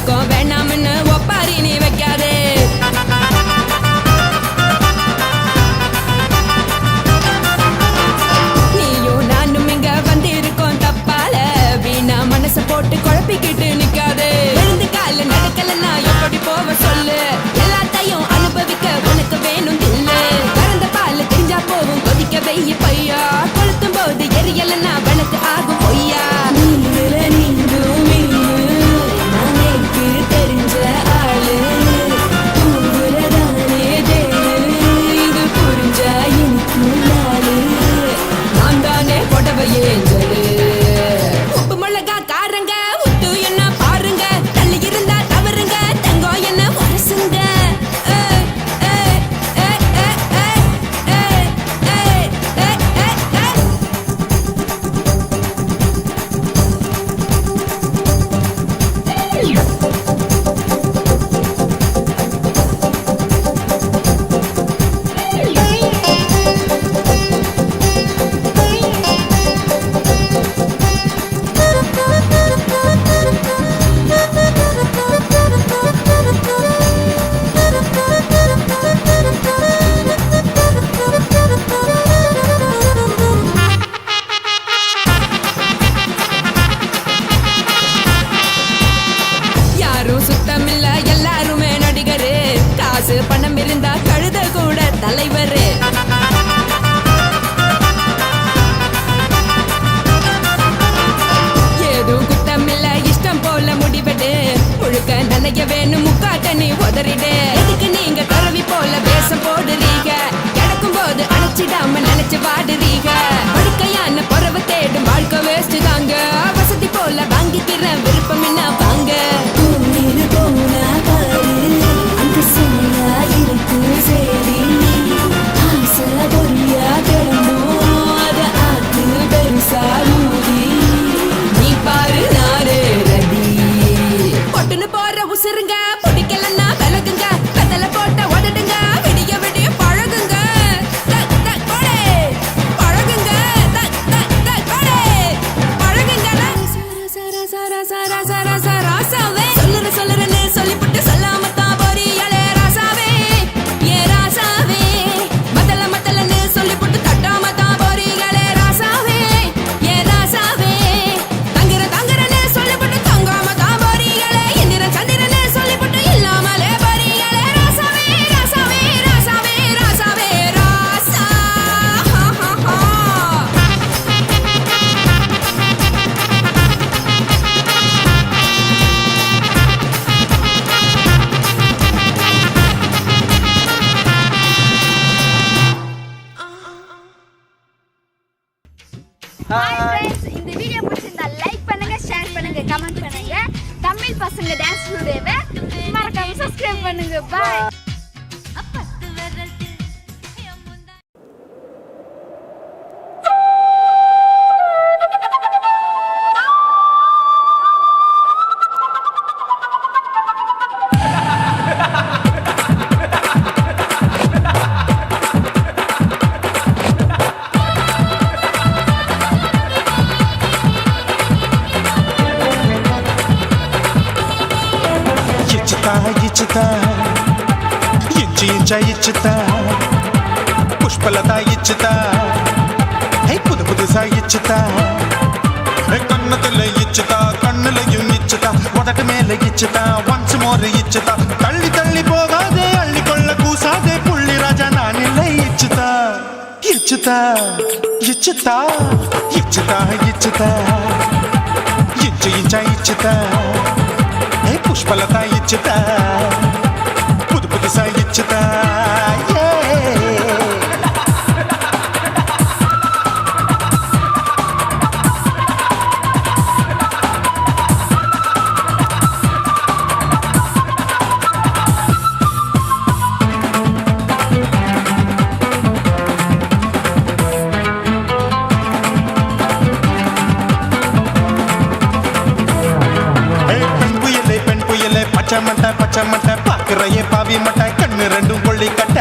பக்கம் வேணாம்னு ஒப்பாரி நீ வைக்காதே. நீயும் நானும் இங்க வந்து இருக்கோம் தப்பால, வீணா மனச போட்டு குழப்பிக்கிட்டு நிக்காதே. எழுந்து கால நடக்கலன்னா எப்படி போவ சொல்லு, எல்லாத்தையும் அனுபவிக்க உனக்கு வேணும் தில்லு. கறந்த பால் தெரிஞ்சா போகும் கொதிக்க வெய்ய பையா, கொளுத்தும் போது எரியலன்னா வனக்கு ஆகும் பொய்யா. தெரிஞ்ச ஆளு இது புரிஞ்சா எனக்கு நாளு, நான் தானே புடவையே சொல்லு. உப்பு மிளகா காரங்க உத்து என்ன பாருங்க, தள்ளி இருந்தா தவறுங்க தங்கம் என்ன வரசுங்க. சுத்தமில்ல எல்லாருமே நடிகரு, காசு பணம் இருந்தா கழுத கூட தலைவரு. ஏதும் குத்தமில்ல இஷ்டம் போல முடிவெடு, முழுக்க நனைய வேணும் முக்காட்ட நீ உதறிடு. எதுக்கு நீங்க கருவி போல வேஷம் போடுறீங்க, கிடக்கும் போது அணைச்சிடாம நினைச்சு வாடுறீங்க. படுக்கையான பறவை தேடும் வாழ்க்கை வேஸ்ட் தாங்க, வசதி போல வாங்கிக்கிற விருப்பம் என்ன வாங்க. நீ பாரு நாரு ரதி பொட்டுன்னு போற உசுருங்க, பிடிக்கலன்னா விலகுங்க, கதல போட்ட உதடுங்க, விடிய விடிய பழகுங்க. பழகுங்க பழகுங்க. ராசாவே சொல்லுறேன்னு சொல்லிவிட்டு சொல்லாமத்தான் போறியாளே ராசாவே. ஏ ராசாவே மத்தலன்னு சொல்லிவிட்டு தட்டாமத்தான் போறீங்களே ராசாவே. ஏ ராசாவே தங்குறேன்னு சொல்லிவிட்டு தங்காமத்தான் போறீங்களே. இந்திரன் சந்திரன்னு சொல்லிவிட்டு இல்லாமலே போறீங்களே ராசாவே. ராசாவே ராசாவே ராசாவே ராசா. ஹாய் फ्रेंड्स, இந்த வீடியோ பிடிச்சிருந்தா லைக் பண்ணுங்க, ஷேர் பண்ணுங்க, கமெண்ட் பண்ணுங்க. தமிழ் பசங்க டான்ஸ் ஸ்டுடியோவை மறக்காம சப்ஸ்கிரைப் பண்ணுங்க. பை. இச்சுதா புஷ்பலதா இச்சுதா புது புதுசா இச்சுதா கண்ணத்துல இச்சுதா கண்ணுலையும் இச்சுதா உதட்டு மேல இச்சுதா ஒன்ஸ் மோர் இச்சுதா தள்ளி தள்ளி போகாதே அள்ளி கொள்ள கூசாதே புள்ளி ராஜா நான் இல்லை இச்சுதா இச்சுதா இச்சுதா இச்சுதா இச்சுதா இச்சு இச்சா இச்சுதா புஷ்பலதா இச்சுதா புது புதுசா இச்சுதா பச்சை மட்டை பாக்குறையே பாவி மட்டை கண்ணு ரெண்டும் கொள்ளி கட்ட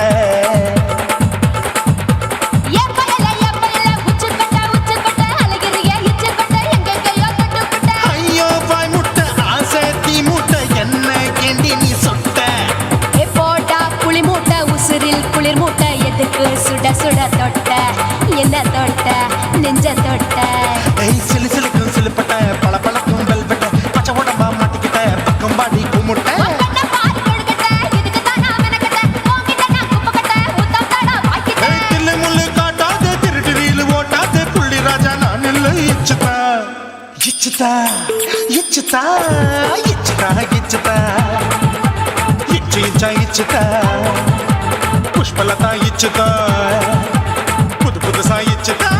ஐயோ வாய் முட்டை ஆசை தீ முட்டை என்ன என்ன தொட்ட நெஞ்ச தொட்ட ஏய் சிலு சிலுக்கும் சிலுப்பட்ட பல பழக்கும் வெல்வெட்ட பச்சை உடம்பா மாட்டிக்கிட்ட பக்கம் பாடி குமுட்ட தில்லு முள்ளு காட்டாத திருட்டு ரீலு ஓட்டாத புள்ளி ராஜா நான் இல்லை இச்சுதா இச்சுதா இச்சுதா இச்சுதா இச்சுதா இச்சு இச்சா இச்சுதா புஷ்பலதா இச்சுதா புது புதுசா இச்சுதா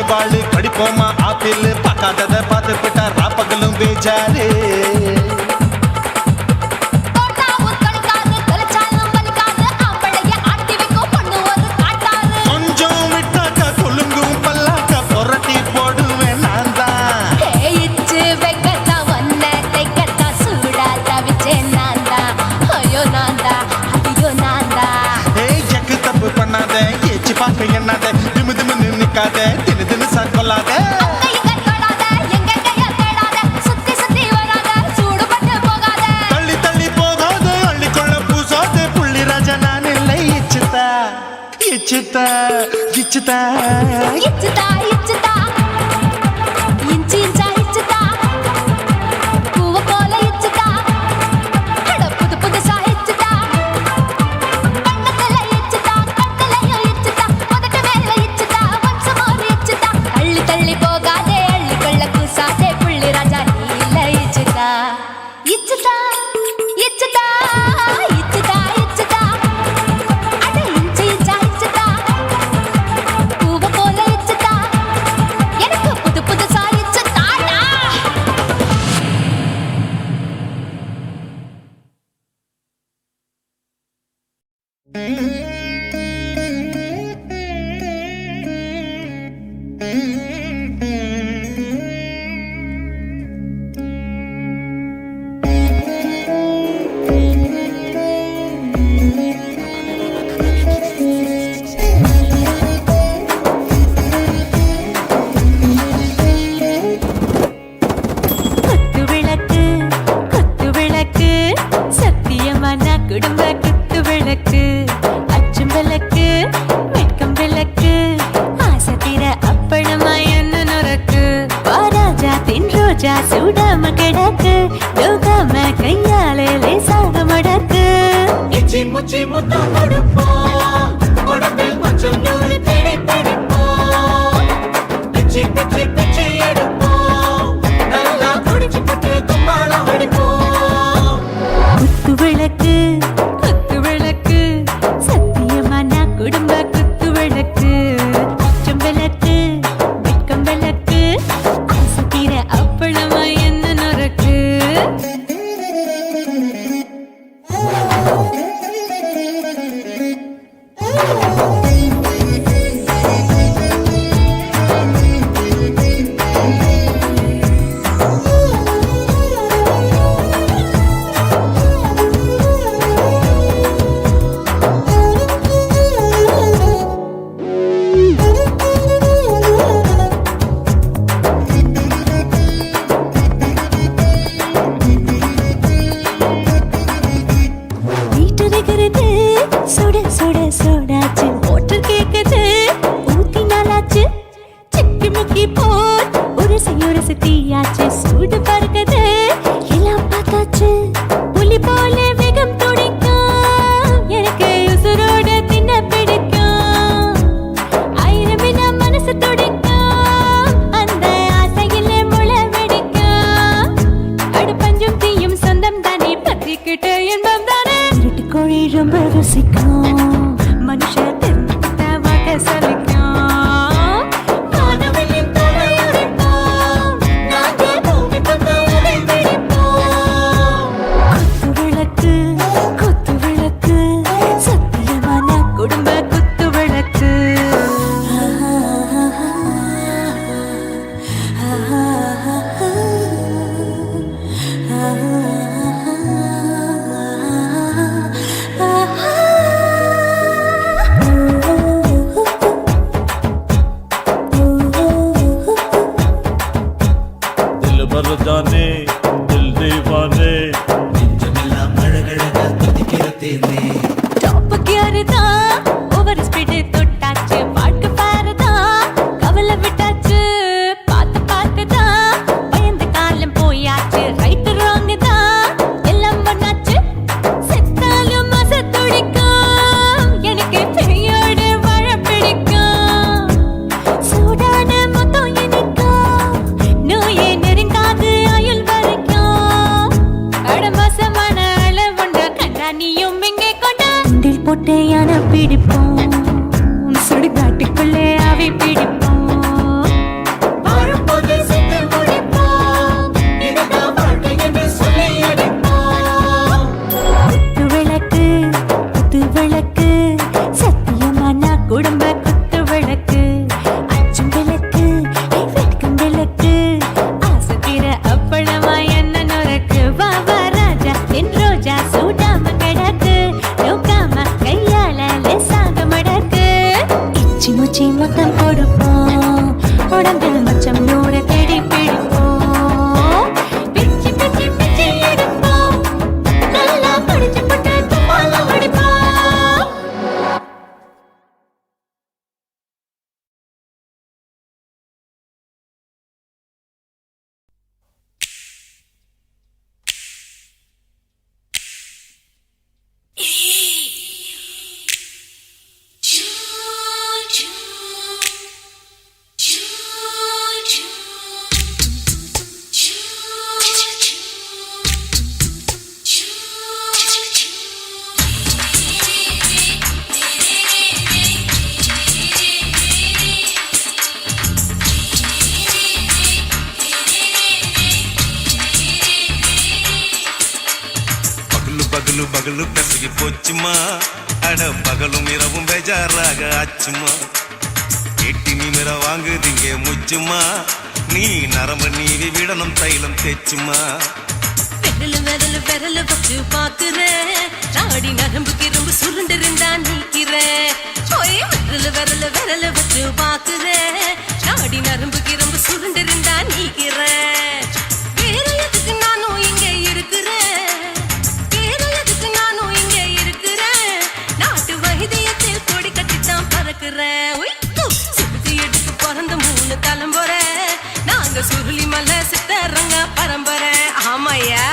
வாழு படிப்போமா ஆப்பிள் பார்க்காதத பார்த்து விட்டா ராப்பகலும் பேஜாரு கொஞ்சம் விட்டாக்க கொலுங்கும் பல்லாக்க புரட்டி போடுவேன் நான் தான் எக்கு தப்பு பண்ணாத ஏச்சு பார்க்க எண்ணாத திமு திமு நிக்காத தினு தினு சாக்கொள்ளாத தள்ளி தள்ளி போகாத அள்ளிக்கொள்ள பூசாத புள்ளி ராஜா நான் இல்லை இச்சுதா இச்சுதா இச்சுதா இச்சுதா இச்சுதா இஞ்சி இஞ்சா இச்சுதா பூவ போல இச்சுதா புது புதுசா இச்சுதா கண்ணத்துல இச்சுதா கண்ணலையும் இச்சுதா முதட்டு மேல இச்சுதா வம்சமோர் இச்சுதா தள்ளி தள்ளி போகாதே அள்ளி கொள்ள கூசாதே புள்ளி ராஜா நீ இல்ல இச்சுதா இச்சுதா இச்சுதா இச்சுதா இச்சுதா அட இஞ்சி இஞ்சா இச்சுதா பூவ போல இச்சுதா எனக்கு புது புதுசா இச்சுதாடா குத்து விளக்கு சத்தியமான குடும்ப குத்து விளக்கு அச்சும் விளக்கு வெட்கம் விளக்கு ஆசை தீர அப்பளமா என்ன நொறக்கு வாராஜா தின் ரோஜா சூடாம கிடக்கு யோகாம கையாலே லேசாக மடக்கு இச்சி முச்சி முத்தம் கொடுப்போம் உடம்பில் கொஞ்சம் நூறு தேடி பிடிப்போம் பிச்சி பிச்சி பிச்சி எடுப்போம் நல்லா குடிச்சு பட்டு கும்மாளம் அடிப்போம் குத்து விளக்கு சத்தியமான குடும்ப குத்து விளக்கு அச்சம் விளக்கு வெட்கம் விளக்கு ஆசை தீர அப்பளமா என்ன நொறக்கு வீட்டிருக்கிறது சுட சுட சோடாச்சு மோட்டர் கேக்குது ஊத்தி நாளாச்சு சிக்கி முக்கி போல் ஒரு தீயாச்சு சூடு பறக்குது எல்லாம் பார்த்தாச்சு புலி போல வேகம் துடிக்கும் எனக்கு உசுரோட தின்ன பிடிக்கும் ஆயிரம் வினா மனசு துடிக்கும் அந்த ஆசையில முளை வெடிக்கும் அடுப்பஞ்சும் தீயும் சொந்தம் தானே பத்திக்கிட்டு இன்பம் தானே கோழி ரொம்ப ருசிக்கும் மனுஷ தெரிஞ்சுக்கிட்ட சலிக்கும் வானவெளியின் தலையுடைப்போம் நாங்கள் பூமி பந்த உடை வெடிப்போம் குத்து விளக்கு சத்தியமான குடும்ப குத்து விளக்கு போட்டு யானை பிடிப்போம் சுடுகாட்டுக்குள்ளே அவை பிடிப்போம் வரும்போது செத்து முடிப்போம் இதுதான் வாழ்க்கை என்று சொல்லி அடிப்போம் குத்து விளக்கு சத்தியமான குடும்ப குத்து விளக்கு அச்சும் விளக்கு வெட்கும் விளக்கு ஆசைக்கிற அப்பளமா என்ன நுறக்கு வாவா ராஜா என் ரோஜா சூடாம கிடக்கு நோக்காம கையால லேசாக மடக்கு இச்சி முச்சி மொத்தம் கொடுப்போம் உடம்பில் மச்சம் நூறு தேடி பிடிப்போம் பிச்சி பிச்சி பிச்சி எடுப்போம் நல்லா படிச்சு போட்டு துப்பால படிப்போம் பகலு பகலு பெசகி போச்சுமா அட பகலும் இரவும் பேஜாராக ஆச்சுமா எட்டி நிமிர வாங்குதிங்க முச்சுமா நீ நரம்பு நீவி விடணும் தைலம் தேச்சுமா விரல வச்சு பாக்குறேன் நாடி நரம்பு கிரம்பு சுருண்டு இருந்தா நீக்கிறேன் விரல வச்சு பாக்குறேன் நாடி நரம்பு கிரம்பு சுருண்டு இருந்தா நீக்கிறேன் வேற எதுக்கு நானும் இங்க இருக்கிறேன் நாட்டு வைத்தியத்தில் கொடி கட்டித்தான் பறக்குறேன் சுத்தி எடுத்து பிறந்த 3 தலைமுறை நாங்க சுருளி மலை சித்தரங்க பரம்பரை ஆமையா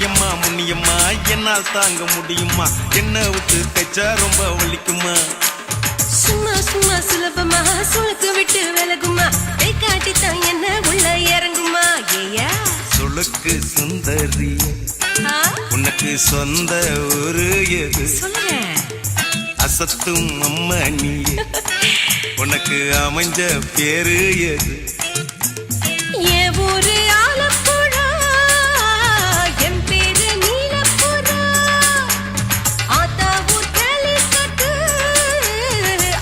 எம்மா முன்னியம்மா என்னால் தாங்க முடியுமா என்ன விட்டு தைச்சா ரொம்ப வலிக்குமா சும்மா சும்மா சுலபமா சுளுக்கு விட்டு விலகுமா கை காட்டித்தான் என்ன உள்ள இறங்குமா ஏயா சுளுக்கு சுந்தரி உனக்கு சொந்த ஊரு எது சொல்றேன் அசத்தும் அம்மா நீ உனக்கு அமைஞ்ச பேரு எது என் ஊரு ஆலப்புழா என் பேரு நீலப்புறா ஆத்தா ஊர் கேலிக்கட்டு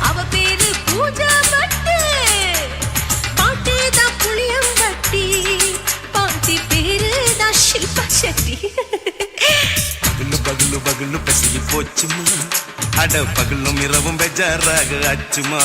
அவ பேரு பூஜா பட்டு பாட்டு தான் புளியம்பட்டி பாட்டி பேரு தான் ஷில்பா செட்டி பகலு பகலு பகலு பெசகி போச்சுமா அட பகலும் இரவும் பெஜாராக ஆச்சுமா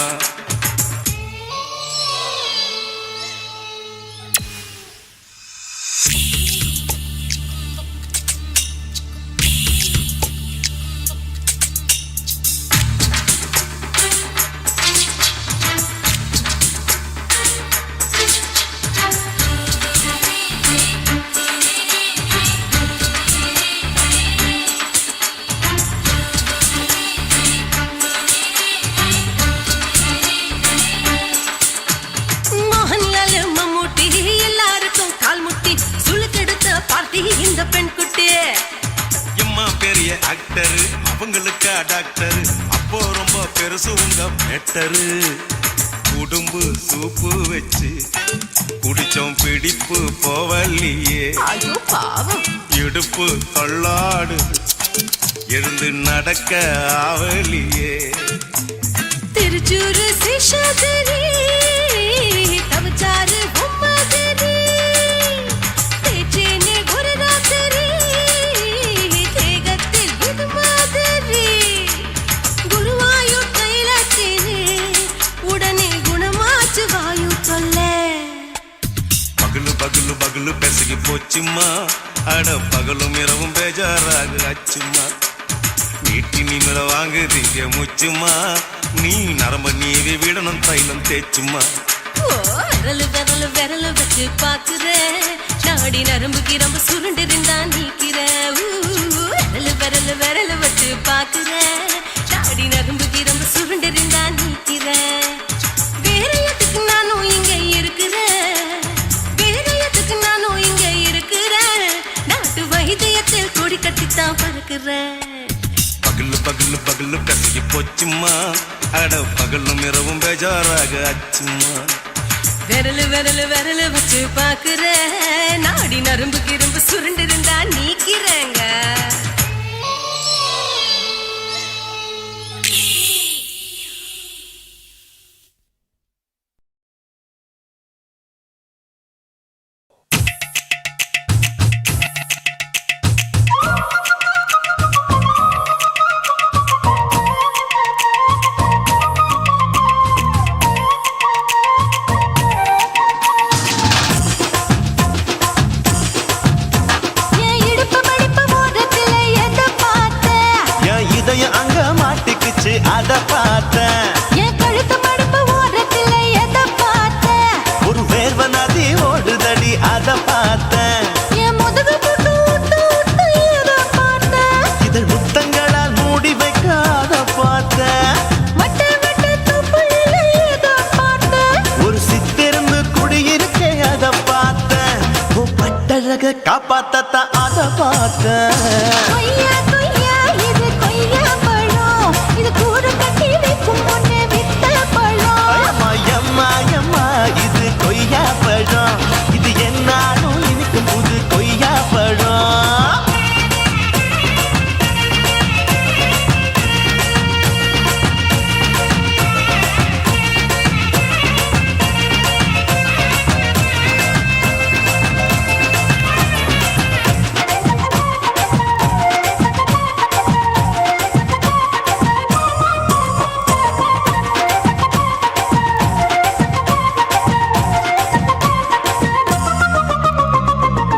இந்த பெண் குட்டி எம்மா பெரிய ஆக்டரு அவங்களுக்கா டாக்டரு அப்போ ரொம்ப பெருசு உங்க மேட்டரு குடும்பு சூப்பு வச்சு குடிச்சோம் பிடிப்பு போவல்லையே ஐயோ பாவம் இடுப்பு தள்ளாடு எழுந்து நடக்க ஆவலியே திருச்சூரு சிஷாதிரி தவச்சாரு பொம்மதிரி தேச்சேனே குருராத்திரி தேகத்தில் இது மாதிரி குருவாயூர் தைலத்திரி உடனே குணமாச்சு வாயு சொல்ல பகலு பகலு பகலு பெசகி போச்சுமா அட பகலும் இரவும் பேஜாராக ஆச்சுமா வீட்டி நிமிர வாங்குதீங்க முச்சுமா நீ நரம்ப நீவி விடணும் தைலம் தேச்சுமா. ஓ, விரலு விரலு விரலு வச்சு பாக்குற நாடி நரம்பு கிரம்பு சுருண்டு இருந்தா நீக்கிற. விரலு விரலு விரலு வச்சு பாக்குற நாடி நரம்பு கிரம்பு சுருண்டு இருந்தா நீக்கிற. வேற எதுக்கு நானும் இங்க இருக்கிறேன், வேற எதுக்கு நானும் இங்க இருக்கிறேன். நாட்டு வைத்தியத்தில் கொடி கட்டித்தான் பறக்கிறேன். பகலு பகலு பகலு கசகி போச்சுமா, அட பகலும் இரவும் பேஜாராக ஆச்சுமா. விரலு விரலு விரலு வச்சு பாக்குற நாடி நரம்பு கிரும்பு சுருண்டு இருந்தா நீக்கிறேங்க. அத பார்த்தேன் என் கழுத்து மடுப்பு ஓரத்துல எதை பார்த்தேன், ஒரு வேர்வ நதி ஓடுதடி அத பார்த்தேன் என் முதுகு போட்டு விட்டு விட்டு எதை பார்த்தேன், இதழ் முத்தங்களால் மூடி வைக்க அத பார்த்தேன் வட்ட வட்ட துப்புளில எதை பார்த்தேன், ஒரு சித்திருந்து குடியிருக்கே அத பார்த்தேன் பட்டழக காப்பாத்தத்தான் அத பார்த்தேன். கொய்யா கொய்யா இது கொய்யா பழம், இது கூட கட்டி வைக்கும் முன்னே விட்ட பழம். எம்மா எம்மா இது கொய்யா பழம், இது என்னாலும் இனிக்கும் புது கொய்யா பழம்.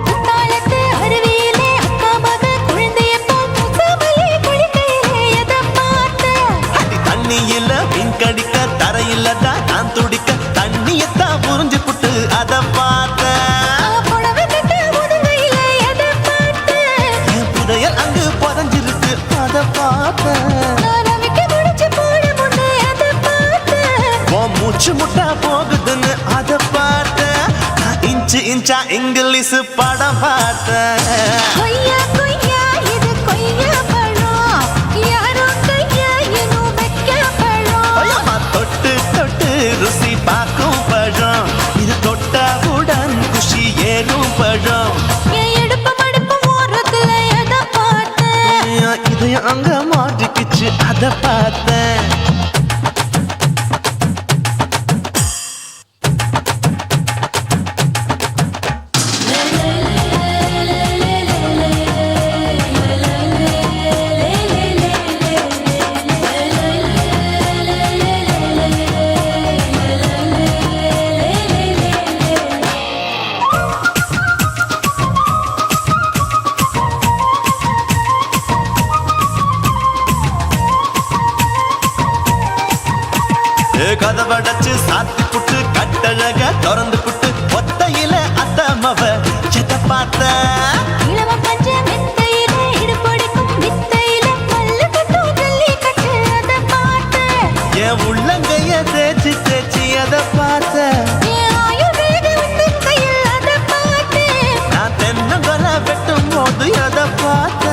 குத்தாலத்து அருவியிலே அக்கா மக குழந்தைய போல் முசாமையை குளிக்கையிலே எதை பார்த்தேன், அடி தண்ணியில மீன் கடிக்க தரையில தான் நான் துடிக்க தண்ணியத்தான் புரிஞ்சு புட்டு அத பார்த்தேன். புடவை கட்ட முதுகையிலே எதை பார்த்தேன், என் புதையல் அங்கு புதஞ்சிருக்கு அத பார்த்தேன். நான் ரவிக்கு முடிச்சு போட முன்னே எதை பார்த்தேன், உன் மூச்சு முட்டா போகுதுன்னு அத பார்த்தேன். நான் இன்ச்சு இன்ச்சா இங்கிலீஷ் படம் பார்த்தேன். கொய்யா கொய்யா இது கொய்யா பழம், யாரோ கையா இன்னும் வைக்க பழம். ஐயம்மா, தொட்டு தொட்டு ருசி பார்க்கும் பழம், இது தொட்டாவுடன் குஷி ஏறும் பழம். என் இடுப்பு மடுப்பு ஓரத்துல எதை பார்த்தேன், என் இதயம் அங்க மாட்டிக்கிச்சு அத பார்த்தேன். கதவடைச்சு சாத்தி புட்டு கட்டழக திறந்து புட்டு ஒத்தையில அத்தமவ செத்த பார்த்த. இளவ பஞ்ச மெத்தையிலே இடுப்பொடிக்கும் வித்தையில மல்லு கட்டும் ஜல்லி கட்டு அதை பார்த்தேன், என் உள்ளங்கைய தேய்ச்சி தேய்ச்சி அத பார்த்த. என் ஆயுர்வேத உண்டு கையில் அதை பார்த்தேன், நான் தென்னங்கொலை வெட்டும் போது அத பார்த்த.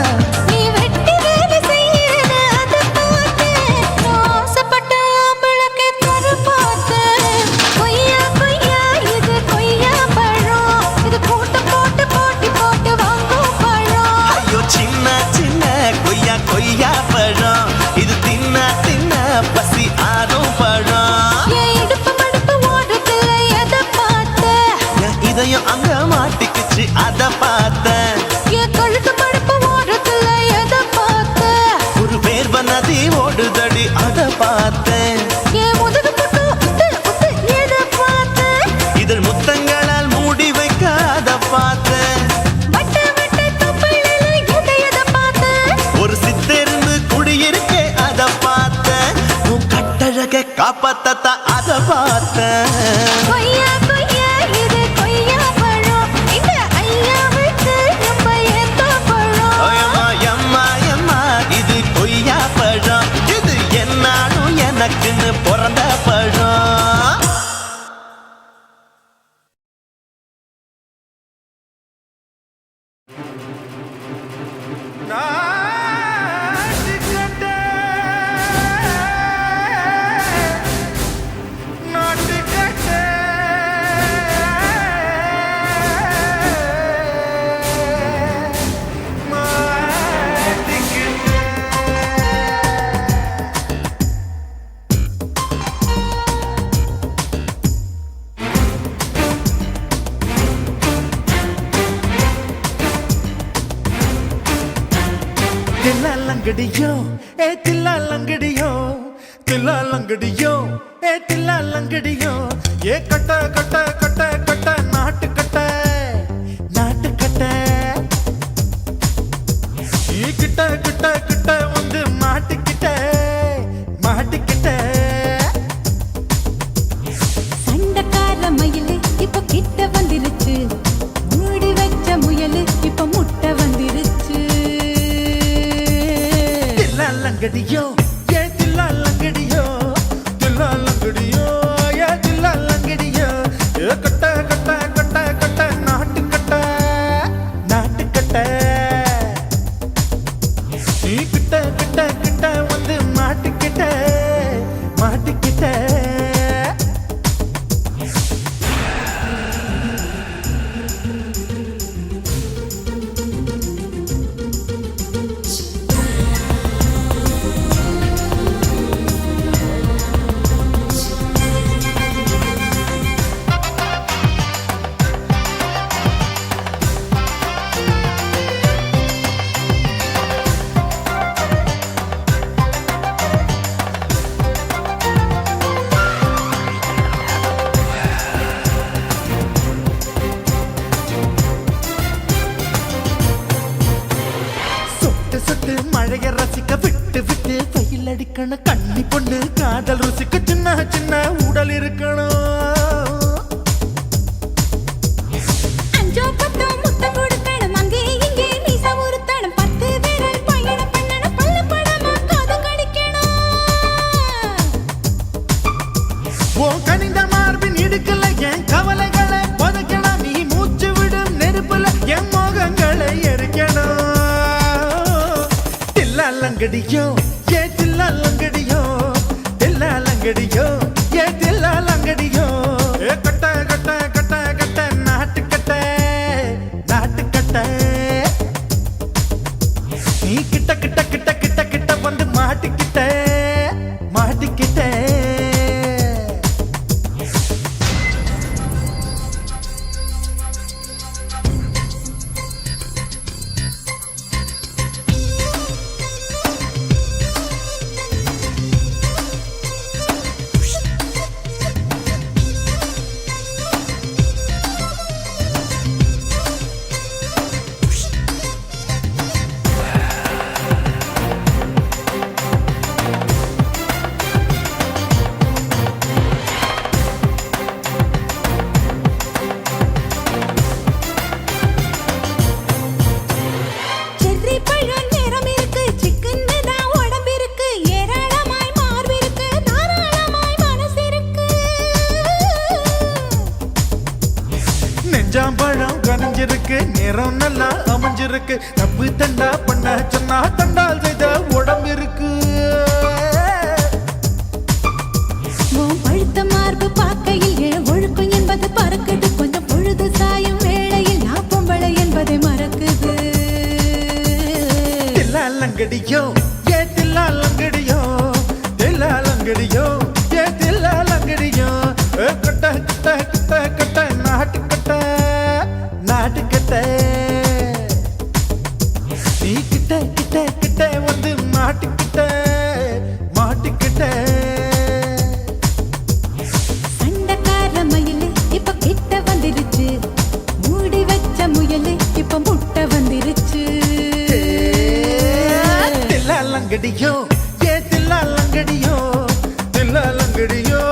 நீ வெட்டி வேலை செய்யறது அதை பார்த்தேன், நான் ஆசைப்பட்ட ஆம்பளுக்கு தர பார்த்தேன். கொய்யா கொய்யா இது கொய்யா பழம், இது போட்டு போட்டு போட்டி போட்டு வாங்கும் பழம். ஐயோ சின்ன சின்ன கொய்யா கொய்யா பழம், இது தின்ன தின்ன பசி ஆறும் பழம். என் இடுப்பு மடுப்பு ஓரத்துல எதை பார்த்தேன், என் இதயம் அங்க மாட்டிக்கிச்சு அத பார்த்தேன். என் கழுத்து மடுப்பு ஓரத்துல எதை பார்த்தேன், ஒரு வேர்வ நதி ஓடுதடி அத பார்த்தேன். என் முதுகு போட்டு உத்து உத்து எதை பார்த்தேன், இதழ் முத்தங்களால் மூடி வைக்க அத பார்த்தேன். வட்ட வட்ட துப்புளில எதை பார்த்தேன், ஒரு சித்திருந்து குடியிருக்கே அத பார்த்தேன். உன் கட்டழக அப்பத்தத்தா அத பார்த்தேன். கொய்யா கொய்யா இது கொய்யா பழம் இந்த ஐயாவுக்கு ரொம்ப ஏத்த பழம். எம்மா எம்மா எம்மா இது கொய்யா பழம், இது என்னாலும் எனக்குன்னு பிறந்த பழம். தில்லாலங்கடியோ ஏ தில்லாலங்கடியோ தில்லாலங்கடியோ ஏ தில்லாலங்கடியோ ஏ கட்ட கட்ட கட்ட கட்ட நாட்டு கட்ட நாட்டு கட்ட நீ கிட்ட கிட்ட கிட்ட வந்து மாட்டிக்கிட்ட மாட்டிக்கிட்ட. சண்டக்கார மயிலு இப்ப கிட்ட வந்துருச்சு, மூடி வச்ச முயலு இப்ப முட்டை வந்துருச்சு. தில்லாலங்கடியோ ஏ தில்லாலங்கடியோ தில்லாலங்கடியோ ஏ தில்லாலங்கடியோ ஏ கட்ட கட்ட கட்ட கட்ட நாட்டு கட்ட நாட்டு கட்ட நீ கிட்ட கிட்ட கிட்ட வந்து மாட்டிக்கிட்ட மாட்டிக்கிட்ட. சொட்டு சொட்டு மழைய ரசிக்க விட்டு விட்டு வெயில் அடிக்கணும், கண்ணி பொண்ணு காதல் ருசிக்க சின்ன சின்ன உடல் இருக்கணும். அஞ்சோ பத்தோ முத்தம் கொடுக்கணும், அங்கே இங்கே மீச உறுத்தணும், 10 விரல் பயணம் பண்ணணும், பல்ல படமா காது கடிக்கணும். உன் கனிந்த மார்பின் இடுக்கல என் கவலைகளை புதைக்கணும், நீ மூச்சு விடும் நெருப்புல என் மோகங்களை எரிக்கணும். தில்லாலங்கடியோ ஏ தில்லாலங்கடியோ தில்லாலங்கடியோ ஏ தில்லாலங்கடியோ ஏ கட்ட கட்ட கட்ட கட்ட நாட்டு கட்ட நாட்டு கட்ட நீ கிட்ட கிட்ட கிட்ட கிட்ட கிட்ட வந்து மாட்டிக்கிட்ட மாட்டிக்கிட்ட. செர்ரி பழம் நிறம் இருக்கு, சிக்கன்னு தான் உடம்பு இருக்கு, ஏராளமாய் மார்பு இருக்கு, தாராளமாய் மனசு இருக்கு. நெஞ்சாம்பழம் கனிஞ்சிருக்கு, நிறம் நல்லா அமைஞ்சிருக்கு, தப்பு தண்டா பண்ண சொன்னா தண்டால் செய்த உடம்பு இருக்கு. உன் பழுத்த மார்பு பார்க்கையில் என் ஒழுக்கம் என்பது பறக்குது, கொஞ்சம் பொழுது சாயும் வேளையில் நான் பொம்பளை என்பதை மறக்குது. தில்லாலங்கடியோ ஏ தில்லாலங்கடியோ தில்லாலங்கடியோ ஏ தில்லாலங்கடியோ ஏ கட்ட கட்ட கட்ட கட்ட நாட்டு கட்ட நாட்டு கட்ட நீ கிட்ட கிட்ட கிட்ட வந்து மாட்டிக்கிட்ட மாட்டிக்கிட்ட. சண்டக்கார மயிலு இப்ப கிட்ட வந்துருச்சு, மூடி வச்ச முயலு இப்ப முட்டை வந்துருச்சு. தில்லாலங்கடியோ ஏ தில்லாலங்கடியோ தில்லாலங்கடியோ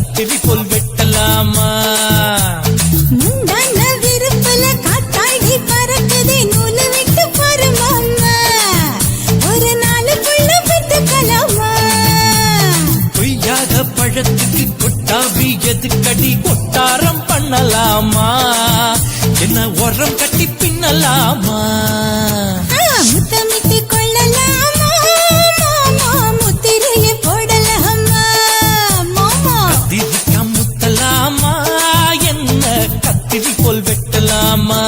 கத்திரி போல் வெட்டலாமா முந்தான விருப்பல காத்தாடி பறக்குதே நூலு விட்டு பாரு மாமா ஒரு நாளுக்குள்ள விட்டுக்கலாமா பொய்யாத பழத்துக்கு கொட்டாவி எதுக்கடி கொட்டாரம் பண்ணலாமா என்ன உரம் கட்டி பின்னலாமா முத்தமிட்டு கொள்ளலாமா மாமா முத்திரையை போடலாமா மாமா கத்திரிக்கா முத்தலாமா என்ன கத்திரி போல் வெட்டலாமா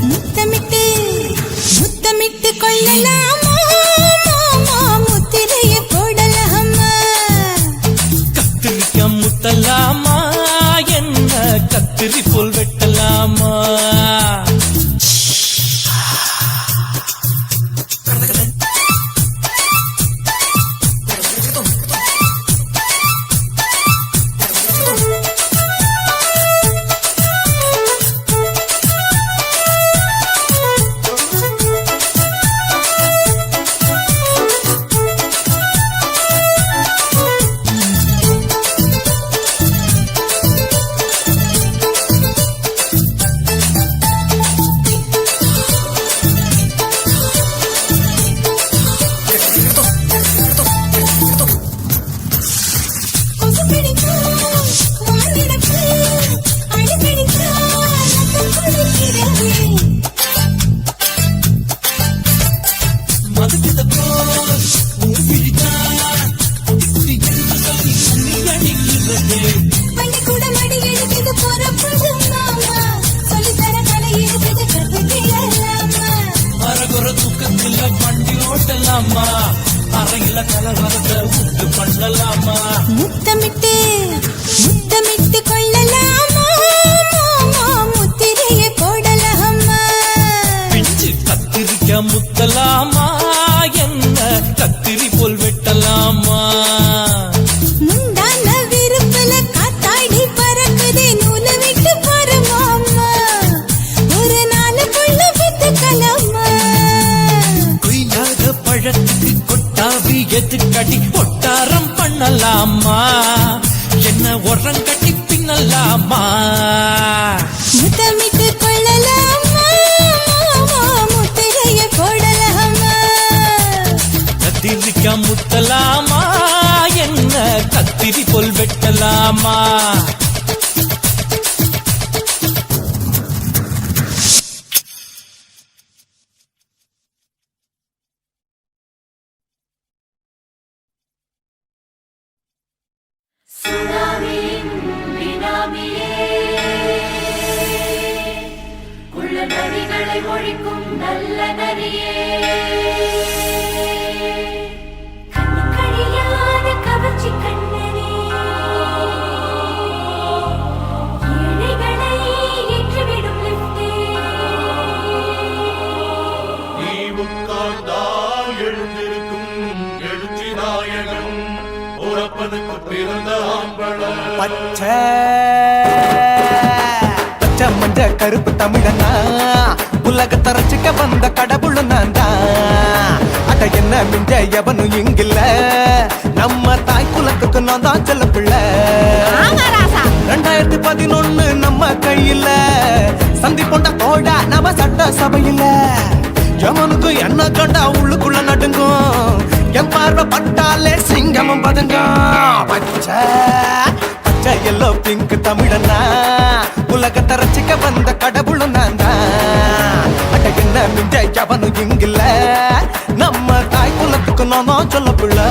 முத்தமிட்டு முத்தமிட்டு கொள்ளலாமா மாமா முத்திரையை போடலாமா கத்திரிக்கா முத்தலாமா என்ன கத்திரி போல் வெட்டலாமா அறையில கலவரத்தை உண்டு பண்ணலாமா முத்தமிட்டு முத்தமிட்டு கொள்ளலாமா மாமா முத்திரையை போடலாமா பிஞ்சு கத்திரிக்கா முத்தலாமா என்ன கத்திரி போல் வெட்டலாமா முந்தான விருப்பல காத்தாடி பறக்குதே நூலு விட்டு பாரு மாமா ஒரு நாளுக்குள்ள விட்டுக்கலாமா கொய்யாத பழத்துக்கு கொட்டாவி எதுக்கடி ஒட்டாரம் பண்ணலாமா என்ன உரம் கட்டி பின்னலாமா முத்தமிட்டு கொள்ளலாமா மாமா முத்திரையை போடலாமா கத்திரிக்கா முத்தலாமா என்ன கத்திரி போல் வெட்டலாமா ஒழிக்கும் நல்ல நரியே கவர்ச்சி கண்ணனே ஏழைகளை ஏற்றிவிடும் லிப்டே நீ உட்கார்ந்தால் எழுந்திருக்கும் எழுச்சி நாயகன் உறப்பதுக்கு பிறந்த ஆம்பள பச்சை பச்சை மஞ்ச கருப்பு தமிழனா உலகத்தை ரசிக்க வந்த கடவுள் நான் தான் அட என்ன மிஞ்ச எவனும் இங்கில்ல நம்ம தாய் குலத்துக்கு நான் தான் செல்ல பிள்ளை 2011 நம்ம நம்ம கையில சந்தி போண்ட தோடா நம்ம சட்ட சபையில எவனுக்கு என்ன கண்டா உள்ளுக்குள்ள நடுங்கும் என் பார்வை பட்டாலே சிங்கமும் பதுங்கும் பச்சை பச்சை எல்லோ பிங்க் தமிழனா உலகத்தை ரசிக்க வந்த கடவுளும் நான் தான் அட என்ன மிஞ்ச எவனும் இங்கில்ல நம்ம தாய் குலத்துக்கு நான் சொல்ல பிள்ளை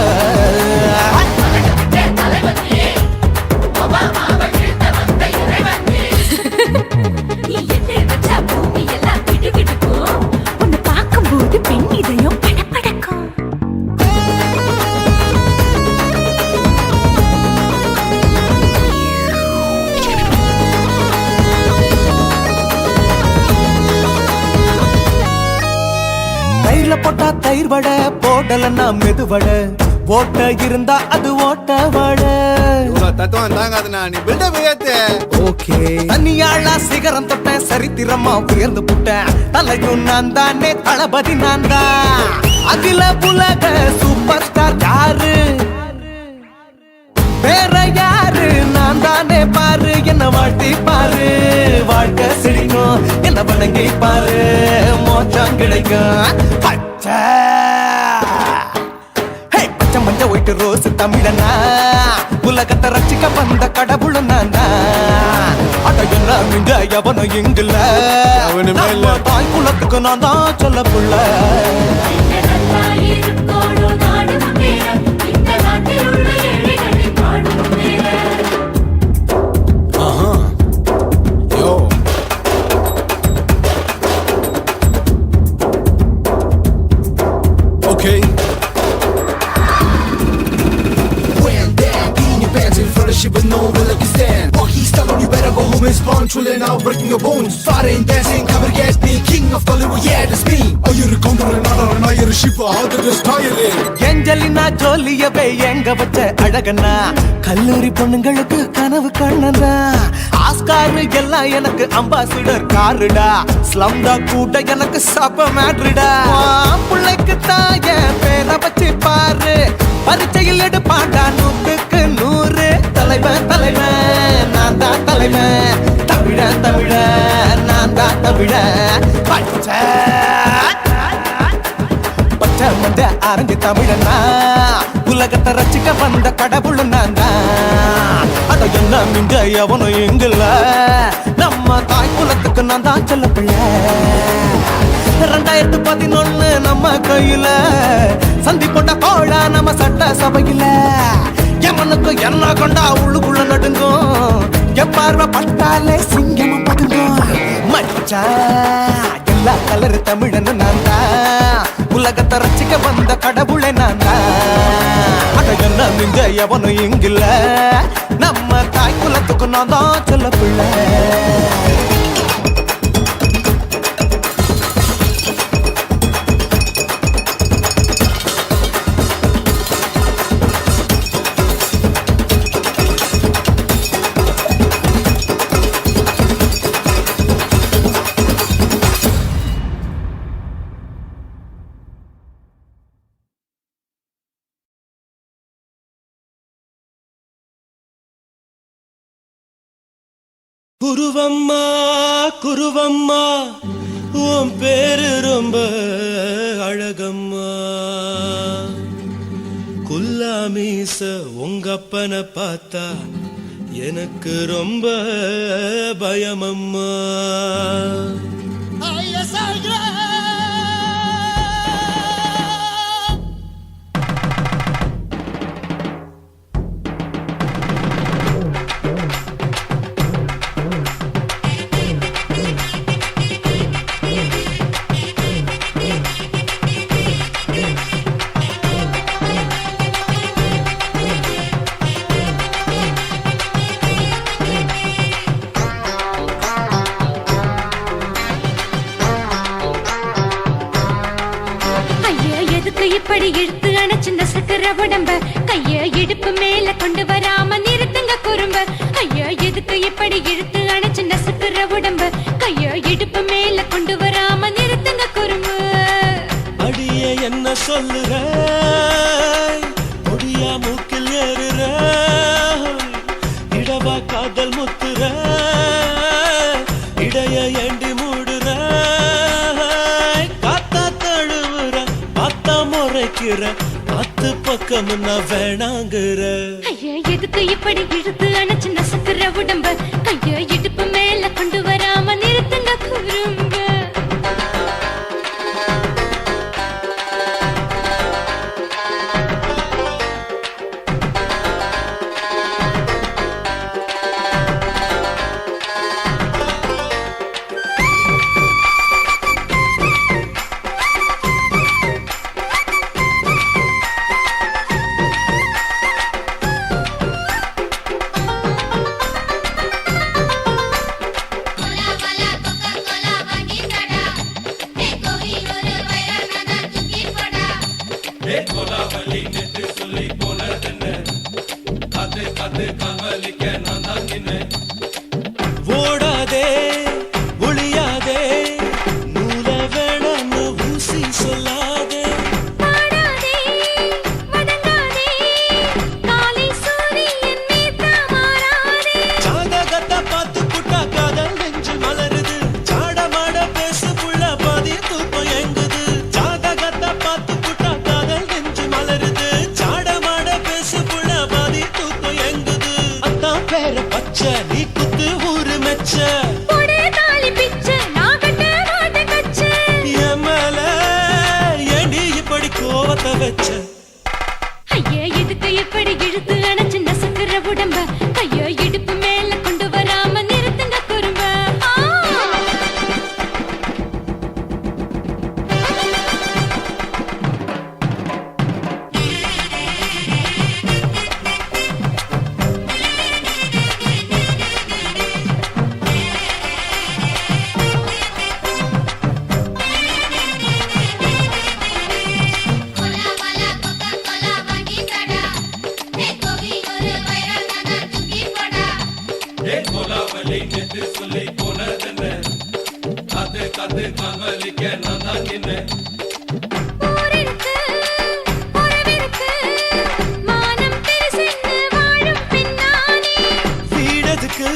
பார்க்கும்போது பெண் இதயம் படபடக்கும். தயிர்ல போட்டா தயிர் வடை போடலன்னா மெதுவடை ஓட்ட இருந்தா அது ஓட்ட வடை தத்துவம் தாங்காதுண்ணா நீ பில்டப் ஏத்து ஓகே தனியாளா சிகரம் தொட்டேன் சரித்திரமா உயர்ந்து புட்டேன் தலையும் நான் தானே தளபதி நான் தான் அகில புலக சூப்பர் ஸ்டார் யாரு வேற யாரு நான் தானே பாரு என்ன வாழ்த்தி பாரு வாழ்க்கை சிரிக்கும் என்ன வணங்கி பாரு மோச்சம் கிடைக்கும் பச்சை பச்சை மஞ்ச ஒயிட்டு ரோஸ் தமிழனா உலகத்தை ரசிக்க வந்த கடவுளும் நான் தான் அட என்ன மிஞ்ச எவனும் இங்குல அவனுமே இல்ல. நம்ம தாய் குலத்துக்கு நான் தான் சொல்ல புள்ள Okay. Shit with no will like you stand. Walkie style on you better go home and spawn. Chillin' out, breaking your bones. Fighting, dancing, cover gas, the king of Hollywood, yeah, that's me. Oh, you're a condor and not you're a ship. How to destroy it? Angelina ஜோலியவே எங்க வச்ச அழகனா கல்லூரி பொண்ணுங்களுக்கு கனவு கண்ணனா Oscar எல்லாம் எனக்கு ambassador காருடா ஸ்லம்டா கூட எனக்கு சப்ப மேட்ருடா பிள்ளைக்கு தான் என் பேரை வச்சு பாரு பரீட்சையில் எடுப்பாண்டா 100க்கு 100 தலைவன் தலைவன் நான் தான் தலைவன் தமிழன் தமிழன் நான் தான் தமிழன் பச்சை பச்சை மஞ்ச ஆரஞ்சு தமிழனா உலகத்தை ரசிக்க வந்த கடவுளும் நான் தான் அட என்ன மிஞ்ச எவனும் எங்குல நம்ம தாய் குலத்துக்கு நான் தான் சொல்ல பிள்ளை 2011 நம்ம கையில சந்தி போட்ட கோழா நம்ம சட்ட சபையில எவனுக்கு என்ன கொண்டா உள்ளுக்குள்ள நடுங்கும் என் பார்வை பட்டாலே சிங்கமும் பதுங்கும் மச்சா எல்லா கலர் தமிழன்னு நான் தான் உலகத்தை ரசிக்க வந்த கடவுளை நான் தான் அட என்ன மிஞ்ச எவனும் இங்கில்ல நம்ம தாய் குலத்துக்கு நான் தான் சொல்ல பிள்ளை குருவம்மா குருவம்மா உன் பேரு ரொம்ப அழகம்மா குல்லாமீச உங்க அப்பனை பார்த்தா எனக்கு ரொம்ப பயமம்மா இப்படி இழுத்து அணைச்சிருந்த சக்கர உடம்ப கைய இடுப்பு மேல கொண்டு வராம நிறுத்துங்க குறும்ப ஐயா எதுக்கு இப்படி இழுத்து அணைச்சிருந்த சக்கர உடம்ப கைய இடுப்பு மேல கொண்டு வராம நிறுத்துங்க குறும்பு அடிய என்ன சொல்லுற பொடியா மூக்கில் ஏறுற இடவா காதல் முத்துற மறைக்கிற அத்து பக்கம் நான் வேணாங்கிற ஐயா எதுக்கு இப்படி இழுத்து அணைச்சு நசுக்குற உடம்ப கைய இடுப்பு மேல கொண்டு வராம நிறுத்துங்க குறும்ப ஓடாதே ஒளியாதே நூல வேணான்னு ஊசி சொல்லாதே பாடாதே வதங்காதே காலை சூரியன் மீதா மாறாதே ஜாதகத்தை பார்த்து புட்டா காதல் நெஞ்சு மலருது சாடமாட பேசு புள்ள பாதி தூக்கம் எங்குது ஜாதகத்தை பார்த்து புட்டா காதல் நெஞ்சு மலருது சாடமாட பேசு புள்ள பாதி தூக்கம் எங்குது அத்தான் பேர பச்சை நீ குத்து ஊரு மெச்ச போடே தாலி பிச்சை நான் கட்ட மாட்ட கச்சை என் மேல ஏண்டி இப்படி கோவத்தை வச்ச ஐயா எதுக்கு இப்படி இழுத்து அணைச்சு நசுக்குற உடம்ப கைய இடுப்பு மேல கொண்டு வராம நிறுத்துங்க குறும்ப ஊரிருக்கு உறவிருக்கு மானம் பெருசென்னு வாழும் பின்னானே வீடதுக்கு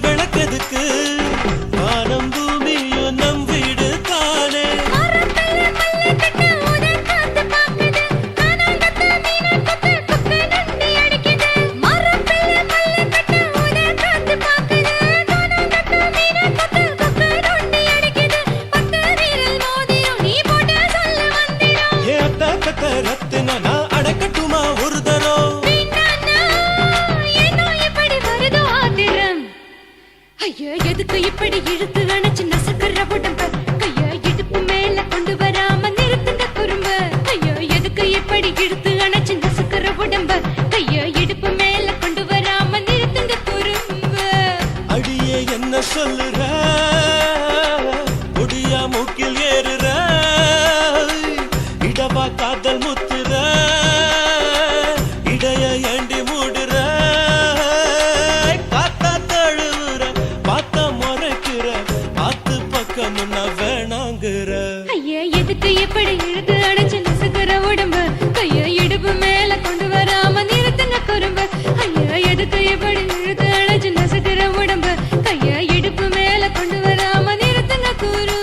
விளக்கதுக்கு வானம் பூமியும் நம் வீடு தானே மரத்துல மல்லி கட்டு உதர் காத்து பாக்குது கானாங்கத்து மீனாங்கத்து கொக்கு நொண்டி அடிக்குது மரத்துல மல்லி கட்டு உதர் காத்து பாக்குது கானாங்கத்து மீனாங்கத்து கொக்கு நொண்டி அடிக்குது பத்து வீரல் மோதியும் நீ போட்டு சொல்ல வந்திடும் ஏ அத்த கத்த ரத்தின நான் அடக்கட்டுமா ஒரு தரம் வீணானா ஏனோ இப்படி வருதோ ஆத்திரம் ஐயா எதுக்கு இப்படி இழுத்து அணைச்சு நசுக்குற உடம்ப கைய இடுப்பு மேல கொண்டு வராம நிறுத்துங்க குறும்ப ஐயா எதுக்கு இப்படி இழுத்து அணைச்சு நசுக்குற உடம்ப கைய இடுப்பு மேல கொண்டு வராம நிறுத்துங்க குறும்ப அடியே என்ன சொல்லுற முடியா மூக்கில் ஏறுற இடவா காதல் முத்துற இடைய ஏண்டி மூடுற காத்தா தழுவுற பார்த்த முறைக்கிற பார்த்து பக்கம் நான் வேணாங்கிற ஐயா எதுக்கு இப்படி இழுத்து அணைச்சு நசுக்குற உடம்ப கைய இடுப்பு மேல கொண்டு வராம நிறுத்துங்க குறும்ப ஐயா எதுக்கு இப்படி இழுத்து அணைச்சு நசுக்குற உடம்ப கைய இடுப்பு மேல கொண்டு வராம நிறுத்துங்க குறும்ப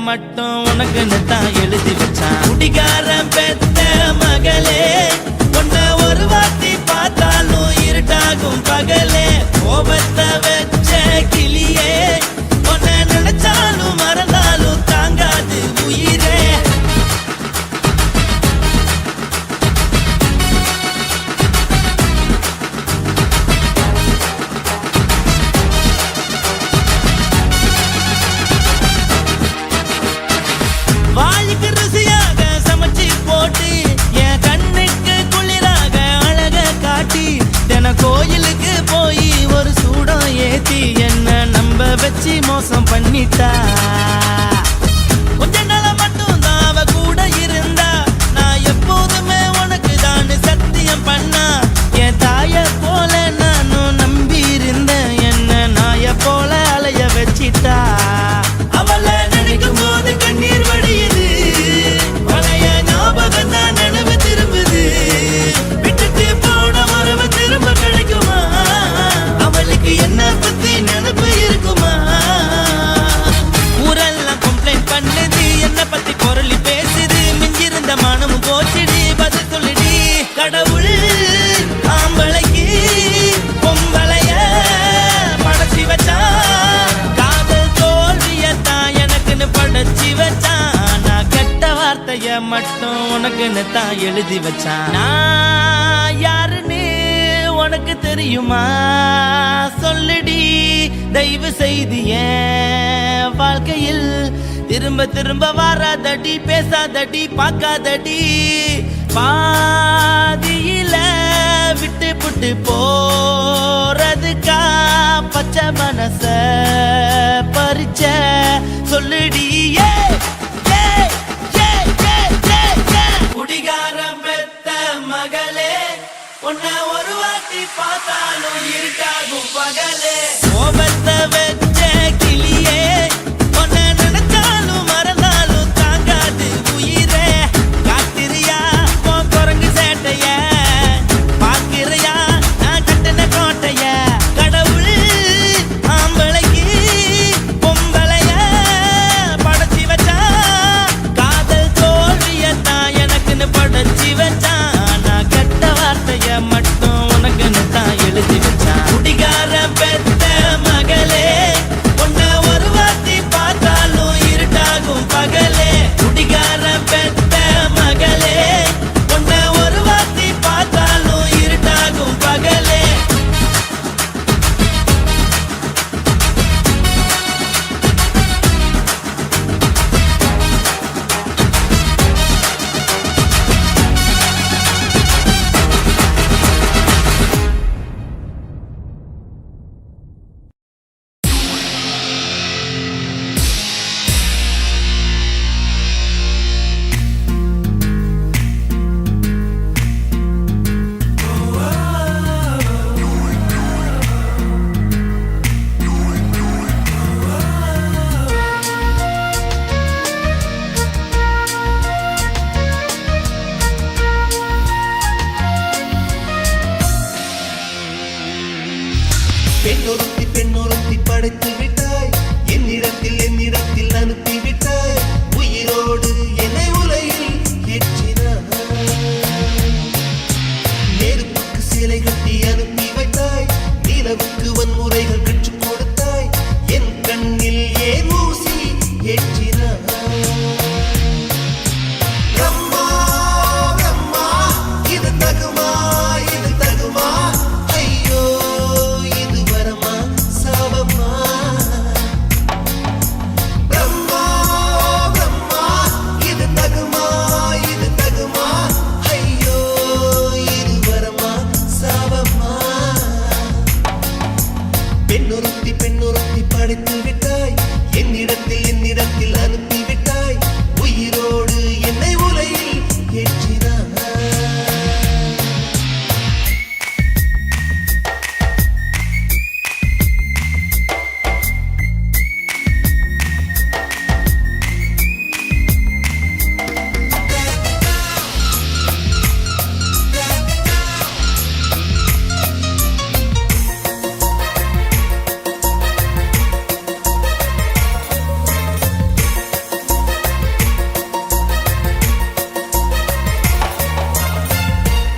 மட்டும் உனக்குன்னு தான் எழுதி வச்சான். குடிகாரன் பெத்த மகளே, உன்னை ஒரு வாட்டி பார்த்தாலும் இருட்ட வார்த்தைய மட்டும் உனக்குன்னு தான் எழுதி வச்சான். நான் யாருன்னு உனக்கு தெரியுமா? சொல்லுடி தயவு செய்து என் வாழ்க்கையில் திரும்ப திரும்ப வராதடி, பேசாதடி, பார்க்காதடி. பாதியில விட்டு புட்டு போறதுக்கா பச்சை மனச பறிச்ச சொல்லுடி. குடிகாரம் பெத்த மகளே, உன்னை ஒரு வாட்டி பார்த்தாலும் இருக்காகும் பகலே. கோபத்தை வச்ச கிளியே, உன்னை நினைச்சாலும் மறந்தாலும் தாங்காது உயிரே. காத்திரியா உன் குரங்கு சேட்டைய, பார்க்கிறையா நான் கட்டின கோட்டைய. கடவுள் ஆம்பளைக்கு பொம்பளைய படைச்சி வச்சா, காதல் தோல்வியத்தான் எனக்குன்னு படைச்சி வச்சான். நான் கெட்ட வார்த்தைய மட்டும் உனக்குன்னு தான் எழுதி வச்சான். குடிகார பெத்த மகளே, உன்னை ஒரு வாட்டி பார்த்தாலும் இருட்டாகும் பகலே. குடிகார பெத்த மகளே, உன்னை ஒரு வாட்டி பார்த்தாலும் இருட்டாகும் பகலே. பெண்ணொருத்தி படைத்து விட்டாய், என்னிடத்தில் அனுப்பி விட்டாய். உயிரோடு என்னை உலையில் ஏற்றினாய். நெருப்புக்கு சிலை கட்டி அனுப்பி வைத்தாய், நிலவுக்கு வன்முறைகள் கற்றுக் கொடுத்தாய். என் கண்ணில் ஏன் ஊசி ஏற்றினாய். பிரம்மா பிரம்மா, இது தகுமா, இது தகுமா? ஐயோ இது வரமா சாபமா? பிரம்மா பிரம்மா, இது தகுமா, இது தகுமா? ஐயோ இது வரமா சாபமா? பெண்ணொருத்தி படைத்து விட்டாய், என்னிடத்தில் அனுப்பி விட்டாய். உயிரோடு என்னை உலையில் ஏற்றினாய்.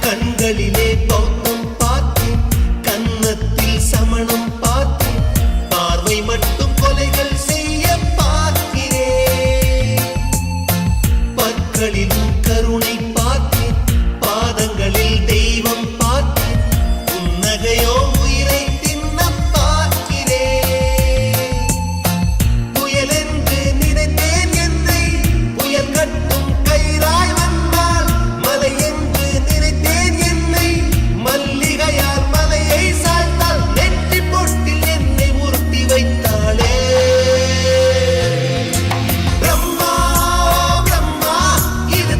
கண்களிலே பௌத்தம் பார்த்தேன், கன்னத்தில் சமணம் பார்த்தேன். பார்வை மட்டும் கொலைகள் செய்ய பார்க்கிறேன். பற்களிலும் கருணை பார்த்தேன், பாதங்களில் தெய்வம் பார்த்தேன். புன்னகையோ உயிரை தின்ன பார்க்கிறேன். புயலென்று நினைத்தேன் என்னை, புயல் கட்டும் கயிறாய் வந்தால். மலை என்று நினைத்தேன் என்னை, மல்லிகையால் மலையை சாய்த்தாள். நெற்றி பொட்டில் என்னை உருட்டி வைத்தாளே. பிரம்மா பிரம்மா, இது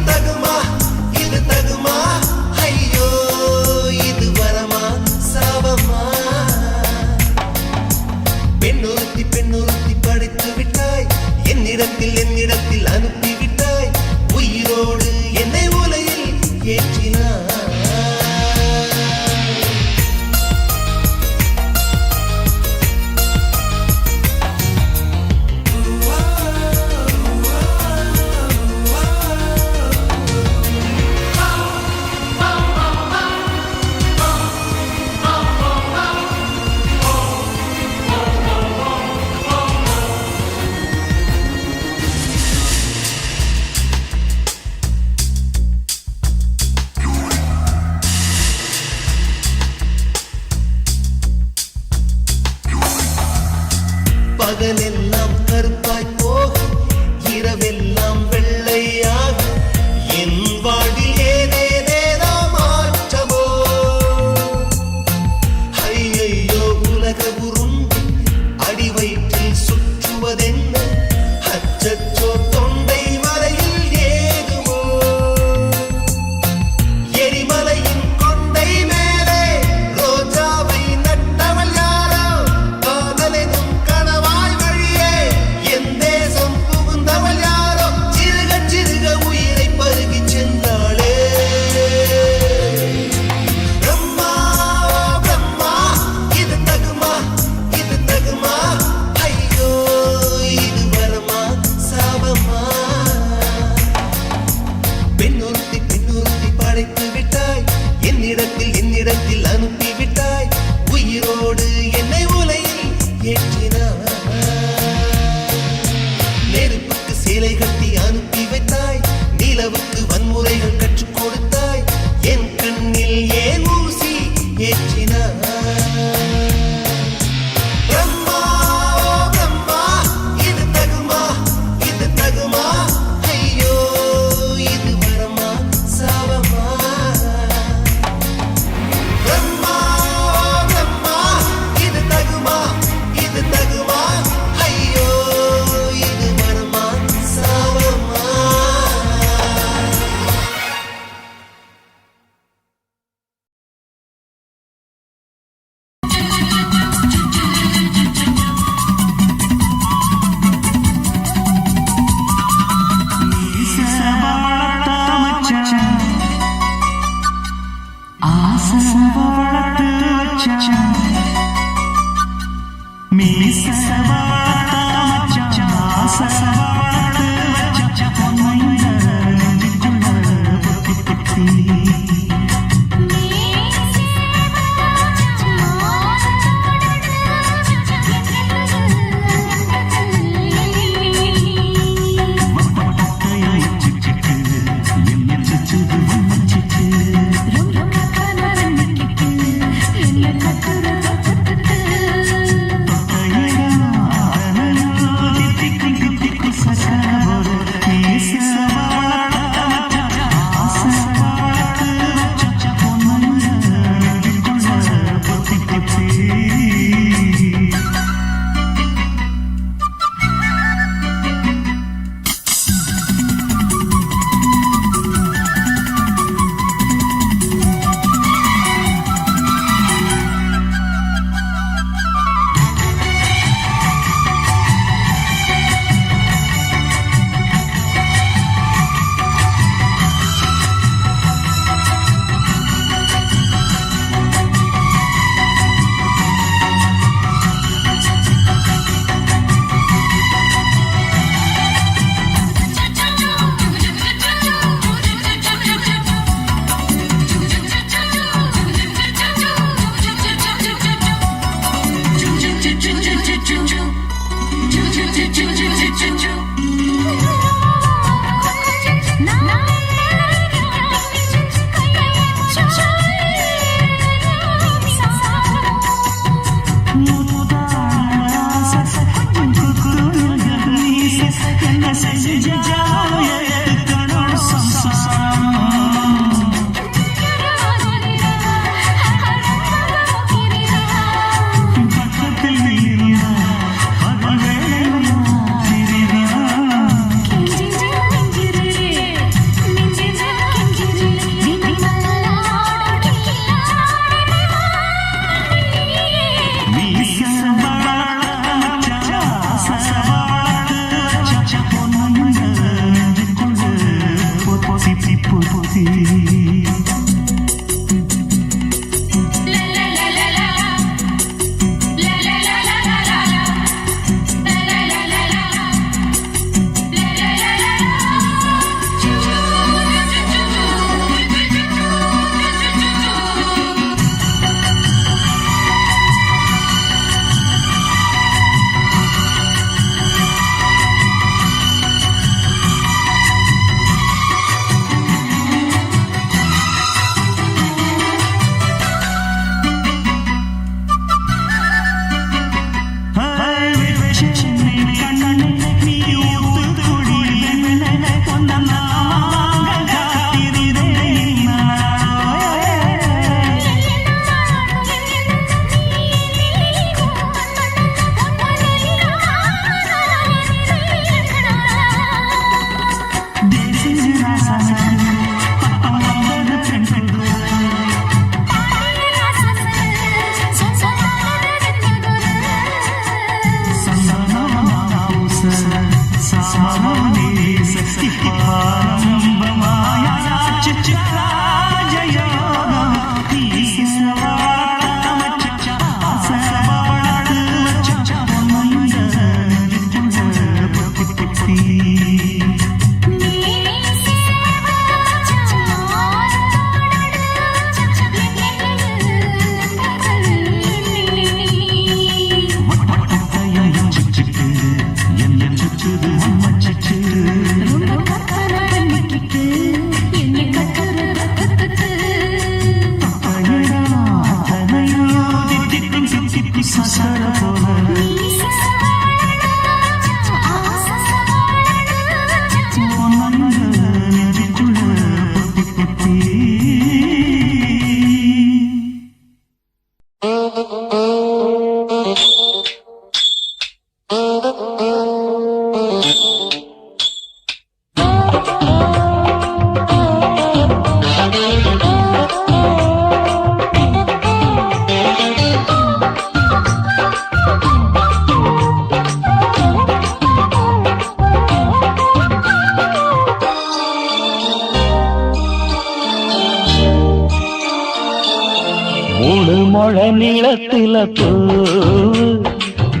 நீளத்தில பூ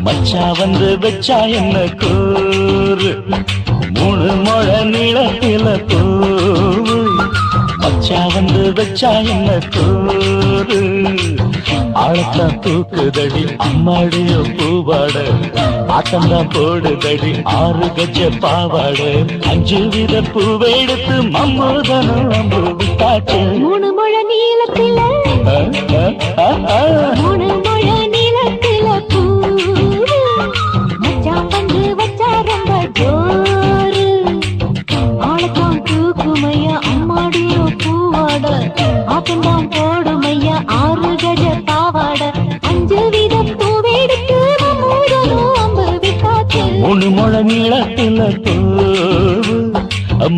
மச்சா வந்து வச்சா என்ன கூறு 3 முழ நீளத்தில பூ மச்சா வந்து வச்சா என்ன கூறு ஆழத்தான் தூக்குதடி அம்மாடிய பூவாட ஆட்டம்தான் போடுதடி 6 கஜ பாவாட 5 வித பூவை எடுத்து மம்முதனும் அம்பு விட்டாச்சு 3 முழ நீளத்தில 3 முழ நீளத்தில பூ மச்சான் வந்து வச்சா ரொம்ப ஜோரு ஆழத்தான் தூக்குமையா அம்மாடிய பூவாட ஆட்டம்தான் போடுமையா 6 கஜ பாவாட 5 வித பூவை எடுத்து மம்முதனும் அம்பு விட்டாச்சு 3 முழ நீளத்தில பூ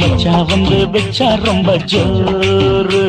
மச்சா வந்து வச்சா ரொம்ப ஜோரு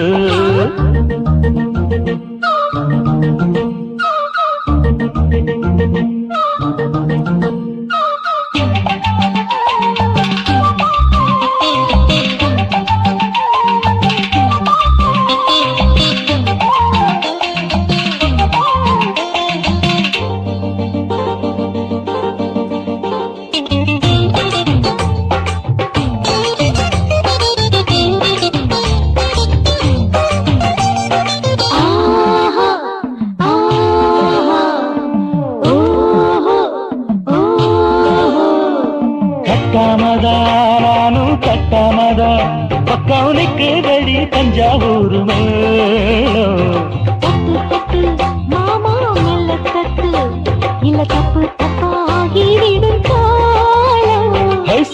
பக்கவுனுக்கு தடி தஞ்சாவூர் மேளம் மாமா மெல்ல தட்டு இல்ல தப்பு தப்பாகிவிடும் காலம்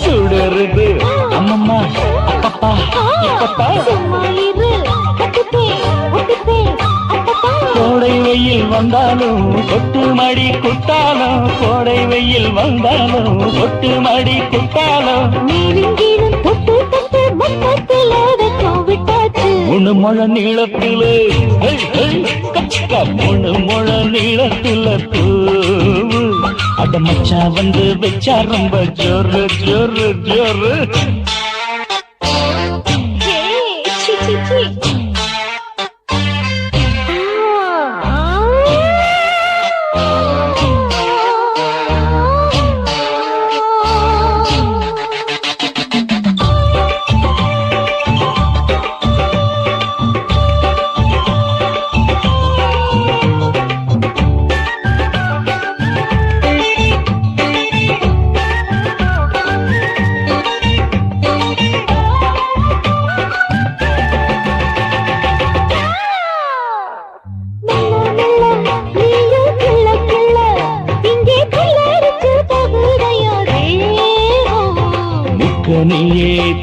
சுடருது அம்மம்மா அப்பப்பா இப்பப்பா சும்மா இரு கோடை வெயில் வந்தாலும் கொட்டு மடி குட்டாலும் கோடை வெயில் வந்தாலும் கொட்டு மடி குட்டாலும் நீலிங்கீனும் தொட்டு தொட்டு மொத்தத்தில் அதற்கும் விட்டாச்சு 3 முழ நீளத்தில 3 முழ நீளத்தில பூவு அட மச்சா வந்து வச்சா ரொம்ப ஜோரு ஜோரு ஜோரு சிச்சி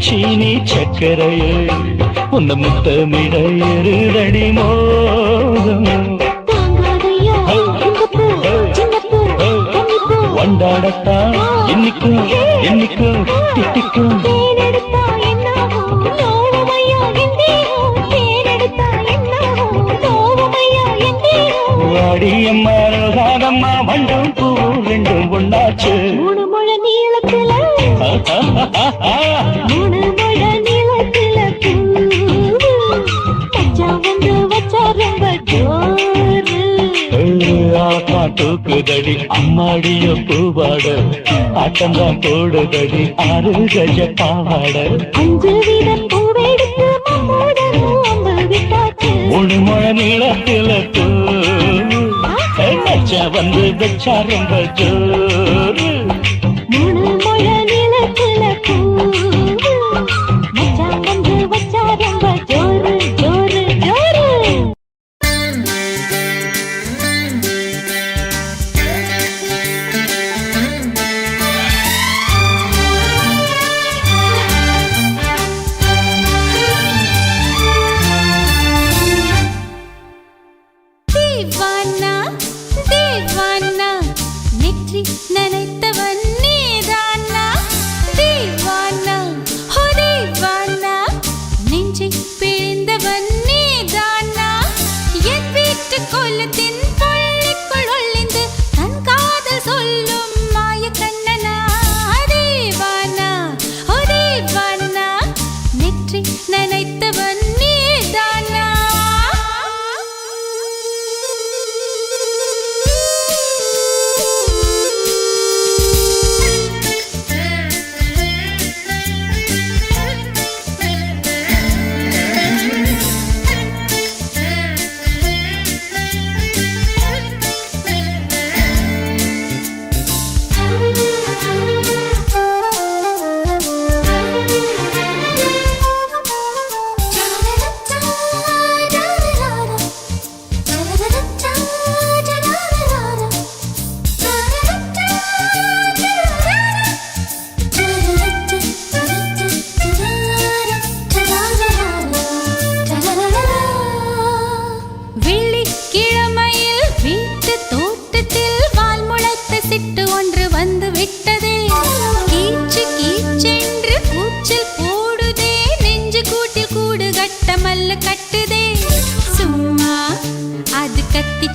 சீனி சக்கரையே உன்னை முத்தமிட எருதடி மோகம் வண்டாடத்தான் என்னைக்கும் என்னைக்கும் திட்டிக்கும் வாடியம்மா ரோசாதம்மா வண்டும் பூ ரெண்டும் ஒண்ணாச்சு மூணு முழ நீளத்துல மூணு முழ நீளத்துல பூ வந்து வச்சா ரொம்ப ஜோரு தூக்குதடி அம்மாடிய பூவாட ஆட்டம்தான் போடுதடி 6 கஜ பாவாட 5 வீத பூவெடுத்து விட்டாச்சு 3 முழ நீளத்துல பூ வந்து வச்சா ரொம்ப ஜோரு 3 முழ நீளத்துல பூ வந்து வச்சா ரொம்ப ஜோரு ஜோரு ஜோரு நினைத்தவன் நீதானா தீவானா ஹோ தீவானா நெஞ்சை பிழிந்தவன் நீதானா என் வீட்டு கோலத்தின் பள்ளிக்குள் ஒளிந்து தன் காதல் சொல்லும் மாய கண்ணனா தீவானா ஹோ தீவானா நெற்றி நினைத்தவன் நீதானா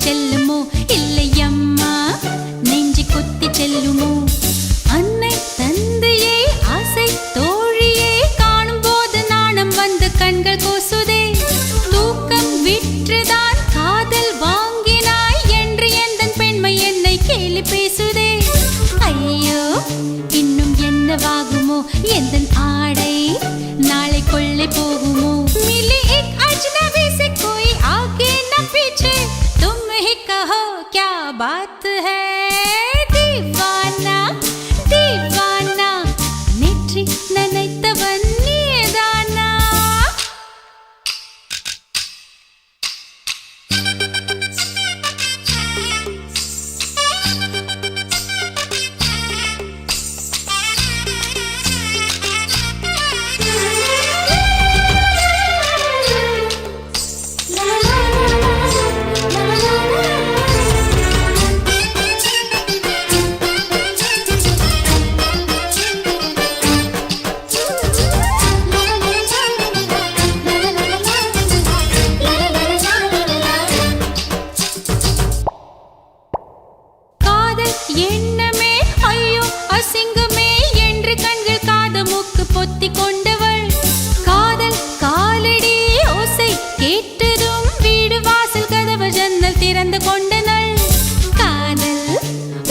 செல்லுமோ இல்லையம்மா நெஞ்சு கொத்தி செல்லுமோ அன்னை தந்தையே ஆசை தோழியே காணும் போது நாணம் வந்து கண்கள் கோசுதே தூக்கம் விற்றுதான் காதல் வாங்கினாய் என்று எந்தன் பெண்மை என்னை கேலி பேசுதே ஐயோ இன்னும் என்னவாகுமோ எந்தன் ஆடை நாளை கொள்ளை போகுமோ மிலி एक अजनबी से कोई आगे न पीछे तुम ही कहो क्या बात है दीवाना दीवाना नेற்றி நினைத்தவன் நீதானா எண்ணமே ஐயோ அசிங்கமே என்று கண்கள் காது மூக்கு பொத்தி கொண்டவள் காதல் காலடி ஓசை கேட்டதும் வீடு வாசல் கதவு ஜன்னல் திறந்து கொண்டனள் காதல்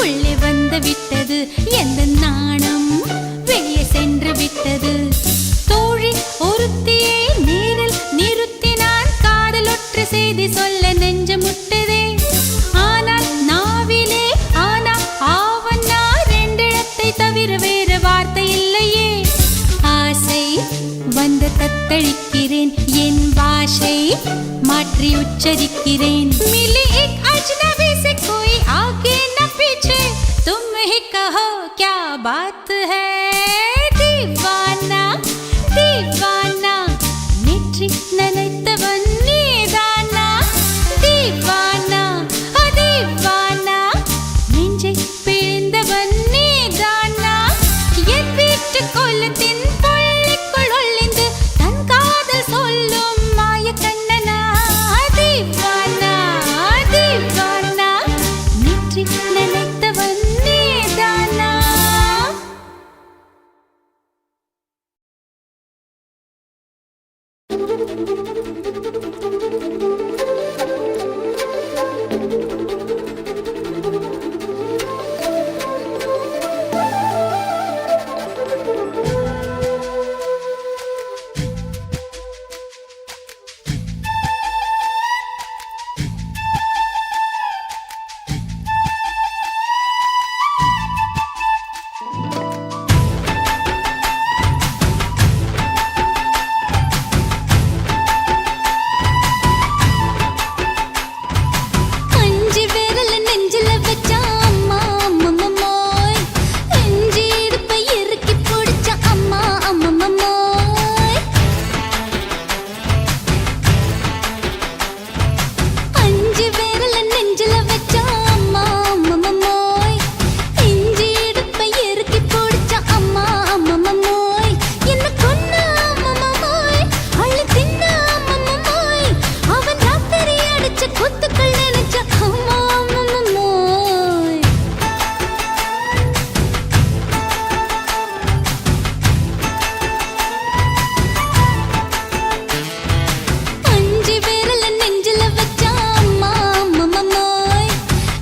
உள்ளே வந்து விட்டது எந்த நாணம் வெளியே சென்று விட்டது தோழி ஒருத்தியை நேரில் நிறுத்தினான் காதல் ஒற்று செய்தி சொல்ல நெஞ்சு முட்டதே ஆனால் நாவிலே ஆனா ஆவன்னா ரெண்டிடத்தை தவிர வேறு வார்த்தை இல்லையே ஆசை வந்து தத்தளிக்கிறேன் என் பாஷை மாற்றி உச்சரிக்கிறேன் मिली एक अजनबी से कोई आगे न पीछे तुम ही कहो क्या बात है दीवाना தீவானா நேற்று நினைத்தவன் நீதானா தீவானா தீவானா நெஞ்சை பிழிந்தவன் நீதானா என் வீட்டு கொல்லத்தின் பள்ளிக்குள் ஒளிந்து தன் காதல் சொல்லும் மாய கண்ணனா தீவானா தீவானா நேற்று நினைத்தவன் நீதானா. அஞ்சு விரல் நெஞ்சில வச்சா அம்மா அம்மம்மோய் நெஞ்சி இடுப்பை இறுக்கி பிடிச்ச அம்மா அம்மம்மோய் அஞ்சு விரல் நெஞ்சில வச்சா அம்மா அம்மம்மோய் நெஞ்சி இடுப்பை இறுக்கி பிடிச்ச அம்மா அம்மம்மோய் என்ன கொன்ன அம்மம்மோய் அள்ளி தின்ன அம்மம்மோய் அவன் ராத்திரி அடிச்ச குத்துக்கள் நினைச்ச அம்மா அம்மம்மோய். அஞ்சு விரல் நெஞ்சில வச்சா அம்மா அம்மம்மோய்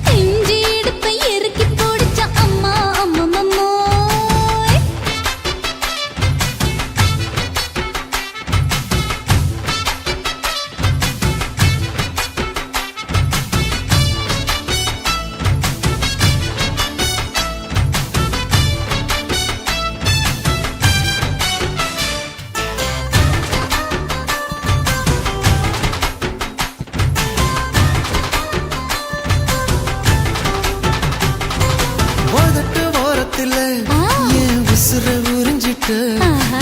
நெஞ்சி இடுப்பை இறுக்கி பிடிச்ச அம்மா அம்மம்மோய். உதட்டு ஓரத்துல என் உசுர உறிஞ்சிட்ட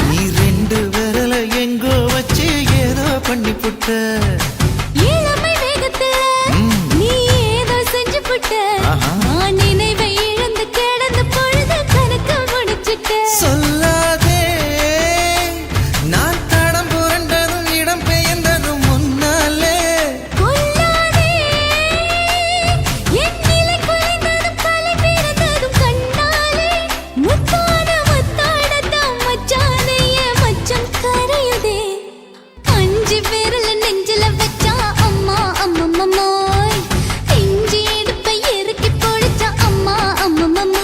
நீ ரெண்டு விரல எங்கோ வச்சு ஏதோ பண்ணி புட்ட இளமை வேகத்துல நீ ஏதோ செஞ்சு புட்ட நான் நினைவை இழந்து கிடந்த பொழுது கணக்கு முடிச்சிட்ட சொல்லாதே நான் தடம் புரண்டதும் இடம் பெயர்ந்ததும் முன்னாலே கொல்லாதே என் நிலை குறைந்ததும் தலை பிறந்ததும் கண்ணாலே முத்தான முத்தாடத்தான் மச்சானைய மச்சம் கரையுதே அஞ்சு விரல் நெஞ்சில வச்சா அம்மா அம்மம்மோய் நெஞ்சி இடுப்பை இறுக்கி பிடிச்ச அம்மா அம்மம்மோய்.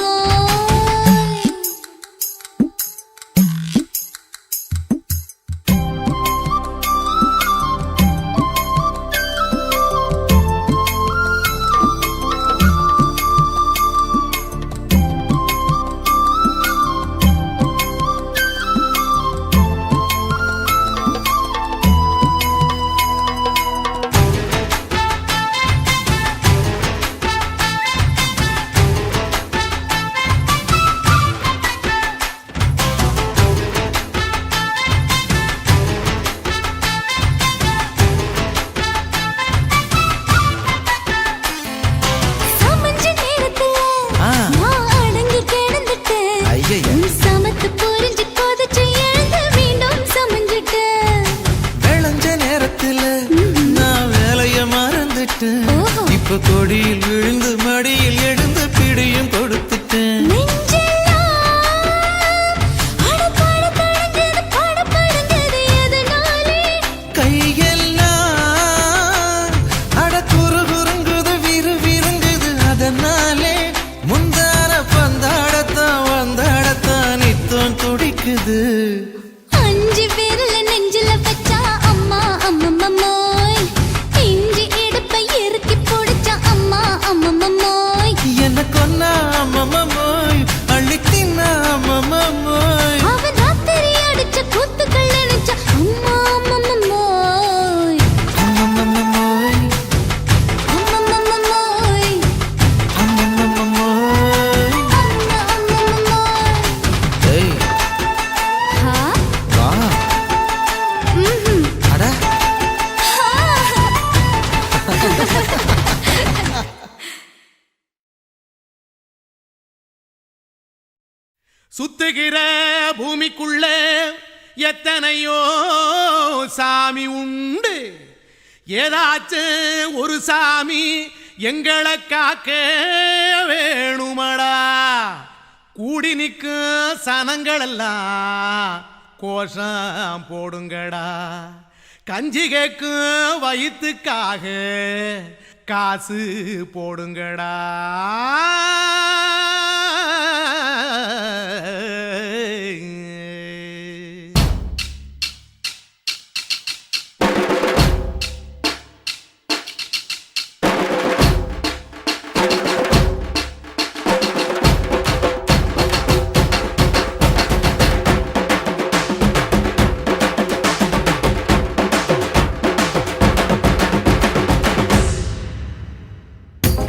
சமஞ்ச நேரத்துல நான் அடங்கி கிடந்துட்டேன் ஐயைய. உன் சமத்து புரிஞ்சு கொதிச்சு எழுந்து மீண்டும் சமஞ்சிட்டேன் விளைஞ்ச நேரத்துல நான் வேலைய மறந்துட்டேன் ஓஹோ. இப்ப கொடியில் விழுந்து மடியில் எழுந்து பிடியும் கொடுத்துட்டேன் நெஞ்செல்லாம் அடப்பட தடஞ்சது படபடங்குது எதனாலே கையெல்லாம் அட குறுகுறுங்குது விறுவிறுங்குது அதனாலே முந்தான பந்தாடத்தான் வந்தாடத்தான் நித்தம் துடிக்குது அஞ்சு விரல் நெஞ்சில வச்சா அம்மா அம்மம்மோய் நெஞ்சி இடுப்பை இறுக்கி பிடிச்ச அம்மா அம்மம்மோய். சுத்துகிற பூமிக்குள்ள எத்தனையோ சாமி உண்டு, ஏதாச்சும் ஒரு சாமி எங்களை காக்க வேணுமடா. கூடி நிற்கும் சனங்களெல்லாம் கோஷம் போடுங்கடா. கஞ்சி கேக்கும் வயிற்றுக்காக காசு போடுங்கடா.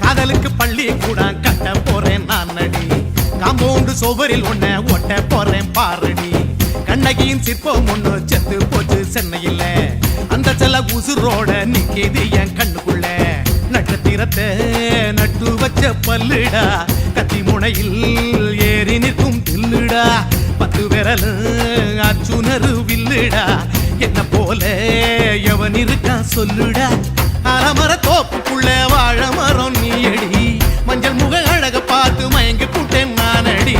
காதலுக்கு பள்ளி கூட கட்ட போறேன் நான் நடி, காம்பவுண்டு சோவரில் ஒன்ன ஒட்ட போறேன் பாரடி. கண்ணகியின் சிற்பம் ஒண்ணு செத்து போச்சு சென்னையில், அந்த செல உசுரோட நிக்கிது என் கண்ணுக்குள்ள. நட்சத்திரத்தை நட்டு வச்ச பல்லுடா, கத்தி முனையில் ஏறி நிற்கும் தில்லுடா. 10 விரல் அச்சுணரு வில்லுடா, என்ன போல எவன் இருக்கா சொல்லுடா. அலமர தோப்புக்குள்ள வாழ மரம் நீயடி, மஞ்சள் முக அழக பார்த்து மயங்கி புட்டேன் நானடி.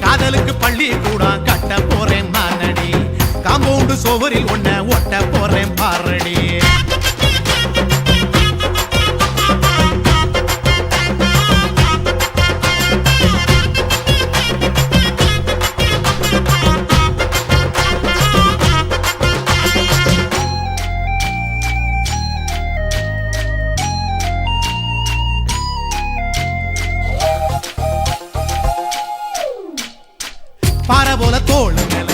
காதலுக்கு பள்ளி கூட கட்ட போறேன் நானடி, காம்பவுண்டு சோவரில் ஒன்ன ஒட்ட போறேன் பாரடி. பாறை போல தோளு மேல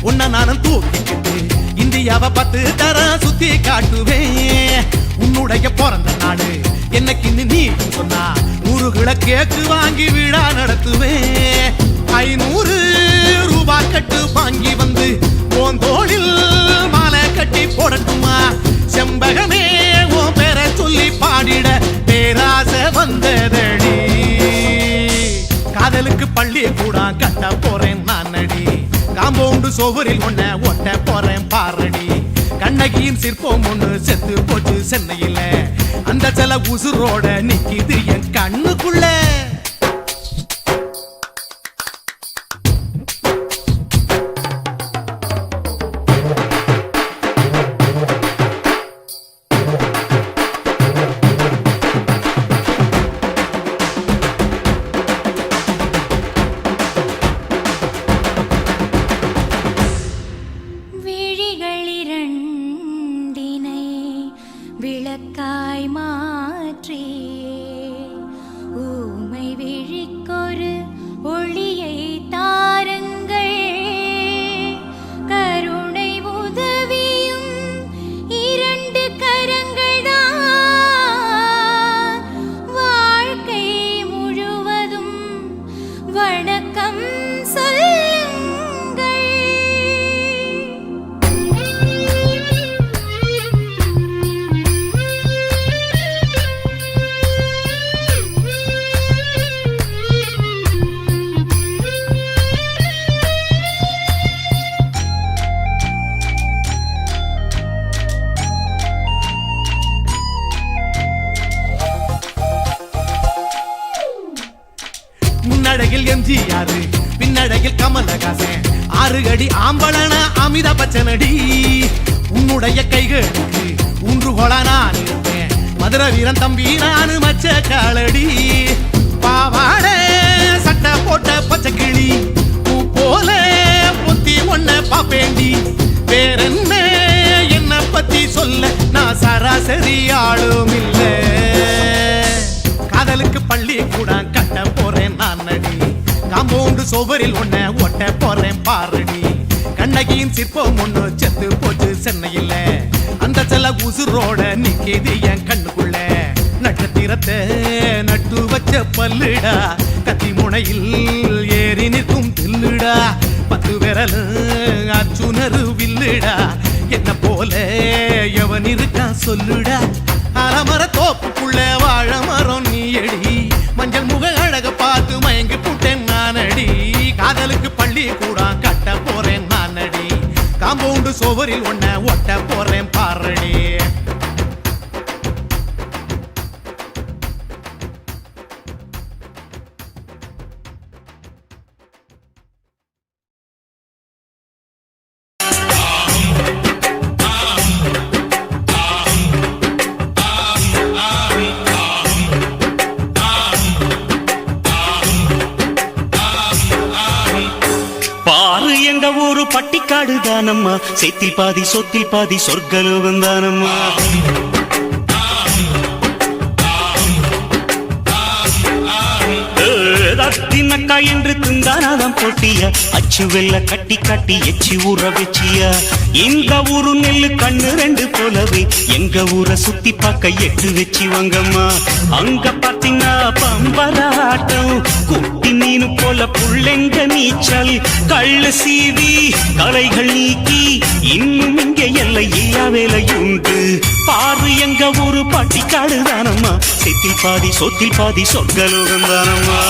உன்ன நானும் தூக்கிக்கிட்டு இந்தியாவை 10 தரம் சுத்தி காட்டுவேன். உன்னுடைய பிறந்த நாடு என்னைக்கு நீ சொன்னா 100 கிலோ கேக்கு வாங்கி விழா நடத்துவேன். 500 ரூபாய் கட்டு வாங்கி வந்து உன் தோளில் மாலை கட்டி போடட்டுமா. செம்பகமே உன் பேரை சொல்லி பாடிட பேராசை வந்ததடி. காதலுக்கு பள்ளி கூட கட்ட போறேன் நானடி, காம்பவுண்டு சோவரில் ஒன்ன ஒட்ட போறேன் பாரடி. கண்ணகியின் சிற்பம் ஒண்ணு செத்து போச்சு சென்னையில், அந்த செல உசுரோட நிக்கிது என் கண்ணுக்குள்ள. விளக்காய் மாற்றி ஊமை விழிக்கொரு ஒளியை தாருங்கள், கருணை உதவியும் 2 கரங்கள் தான், வாழ்க்கை முழுவதும் வணக்கம் சொல்லுங்கள். முன்னழகில் எம்ஜிஆர், பின்னழகில் கமலஹாசன், 6 அடி ஆம்பளன அமிதாப் பச்சனடி. உன்னுடைய கைகளுக்கு ஊன்றுகோலா நான் இருப்பேன், மதுரை வீரன் தம்பி நானு மச்ச காலடி. பாவாட சட்டை போட்ட பச்சை கிளி பூ போல பொத்தி ஒன்ன பாப்பேண்டி. வேறென்ன என்ன பத்தி சொல்ல நான் சராசரி ஆளும் இல்ல. காதலுக்கு பள்ளி கூட கட்ட போறேன் நானடி, காம்பவுண்டு சோவரில் ஒன்ன ஒட்ட போறேன் பாரடி. கண்ணகியின் சிற்பம் ஒண்ணு செத்து போச்சு சென்னையில், அந்த செல உசுரோட நிக்கிது என் கண்ணுக்குள்ள. நட்சத்திரத்தை நட்டு வச்ச பல்லுடா, கத்தி முனையில் ஏறி நிற்கும் தில்லுடா. 10 விரல் அச்சுணரு வில்லுடா, என்ன போல எவன் இருக்கா சொல்லுடா. அலமர தோப்புக்குள்ள வாழ மரம் நீயடி, மஞ்சள் முக அழக பார்த்து மயங்கி புட்டேன் நானே. நானடி காதலுக்கு பள்ளி கூட கட்ட போறேன் நானடி காம்பவுண்டு சோவரில் ஒன்ன ஒட்ட போறேன் பாரடி பாரு எங்க ஊரு பட்டிக்காடு தானம்மா சேத்தில் பாதி சொத்தில் பாதி சொர்க்கலோகம் தானம்மா தின்னக்கா என்று திண்டானாதான் போட்டியா அச்சு வெல்ல கட்டி கட்டி எச்சி ஊற வச்சியா இந்த ஊரு நெல்லு கண்ணு ரெண்டு போலவே எங்க ஊரை சுத்தி பார்க்க எட்டு வச்சு வாங்கம்மா அங்க பாத்தீங்கன்னா பம்பராட்டம் குட்டி மீனு போல புள்ளெங்க நீச்சல் கள்ளு சீவி கலைகள் நீக்கி இன்னும் இங்க எல்லை இல்லா வேலையுண்டு பாரு எங்க ஊரு பட்டிக்காடு தானம்மா செத்தில் பாதி சொத்தில் பாதி சொர்க்கலோகம் தானம்மா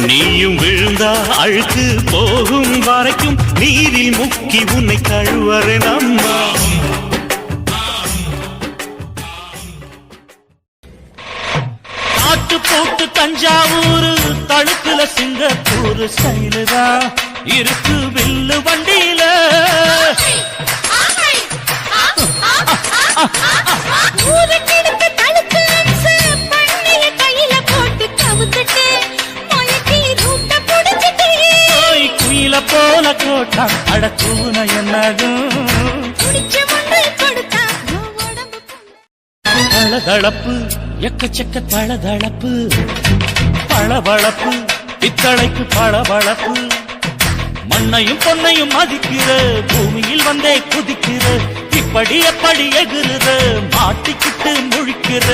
நீயும் விழுந்தா அழுக்கு போகும் வரைக்கும் நீரில் முக்கி உன்னை கழுவறேன் அம்மா நாட்டு போட்டு தஞ்சாவூர் தடுப்புல சிங்கப்பூர் ஸ்டைலுதா இருக்கு வில்லு வண்டியில போல கோட்டா அடக்கூன என்னதும் தளதளப்பு எக்கச்சக்க தளதளப்பு பளபளப்பு பித்தளைக்கு பளபளப்பு மண்ணையும் பொன்னையும் மதிக்கிற பூமியில் வந்தே குதிக்கிற இப்படி எப்படி எகுறுற மாட்டிக்கிட்டு முழிக்கிற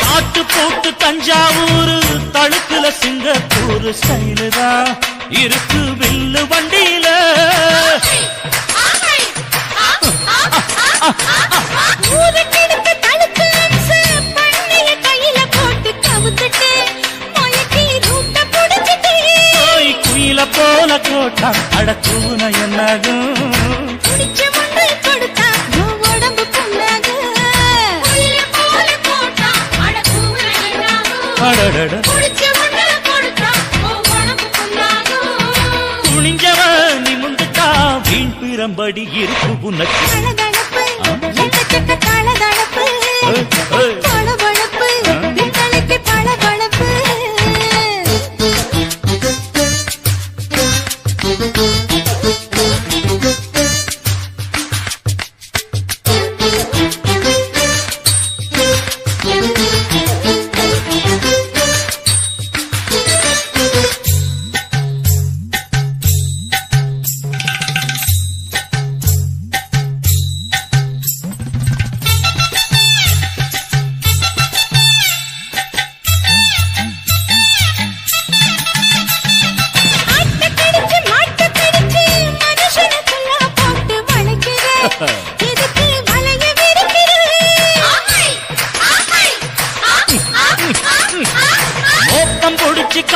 நாட்டு போட்டு தஞ்சாவூர் தடுப்புல சிங்கப்பூர் ஸ்டைலுதா இருக்கு வில்லு வண்டியில குயில போல கோட்டா அடக்கூன என்னதும் துணிஞ்சவன் நிமிந்துட்டா வீண் பிரம்படி இருக்கு உனக்கு தளதளப்பு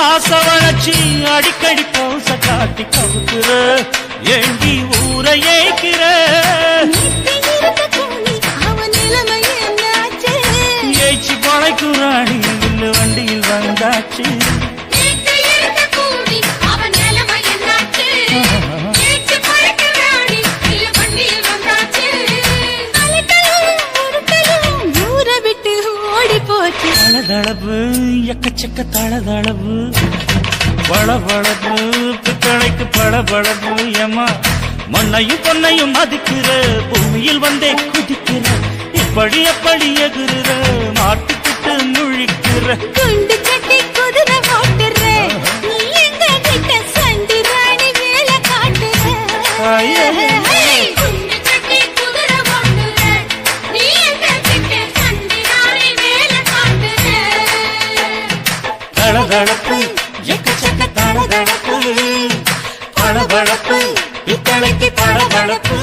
ஆசை வளர்ச்சி அடிக்கடி போச காட்டி கவுக்குற ஏண்டி ஊரை ஏய்க்கிற ஏய்ச்சி பழைக்குறாடி இல்ல வண்டியில் வந்தாச்சு தளதளவு எக்கச்சக்க தளதளவு வளவளவு பித்தளைக்கு பளபளவு ஏமா மண்ணையும் பொன்னையும் மதிக்கிற பூமியில் வந்தே குதிக்கிற இப்படி எப்படி எகுற மாட்டுக்கிட்டு முழிக்கிற குண்டு சட்டி குதிரை ஓட்டுற நீ எங்க கிட்ட சண்டி ராணி வேலை காட்டுற குண்டு சட்டி குதிரை ஓட்டுற நீ எங்க கிட்ட சண்டி ராணி வேலை காட்டுற தளதளப்பு எக்கச்சக்க தளதளப்பு பளபளப்பு இத்தளைக்கு பளபளப்பு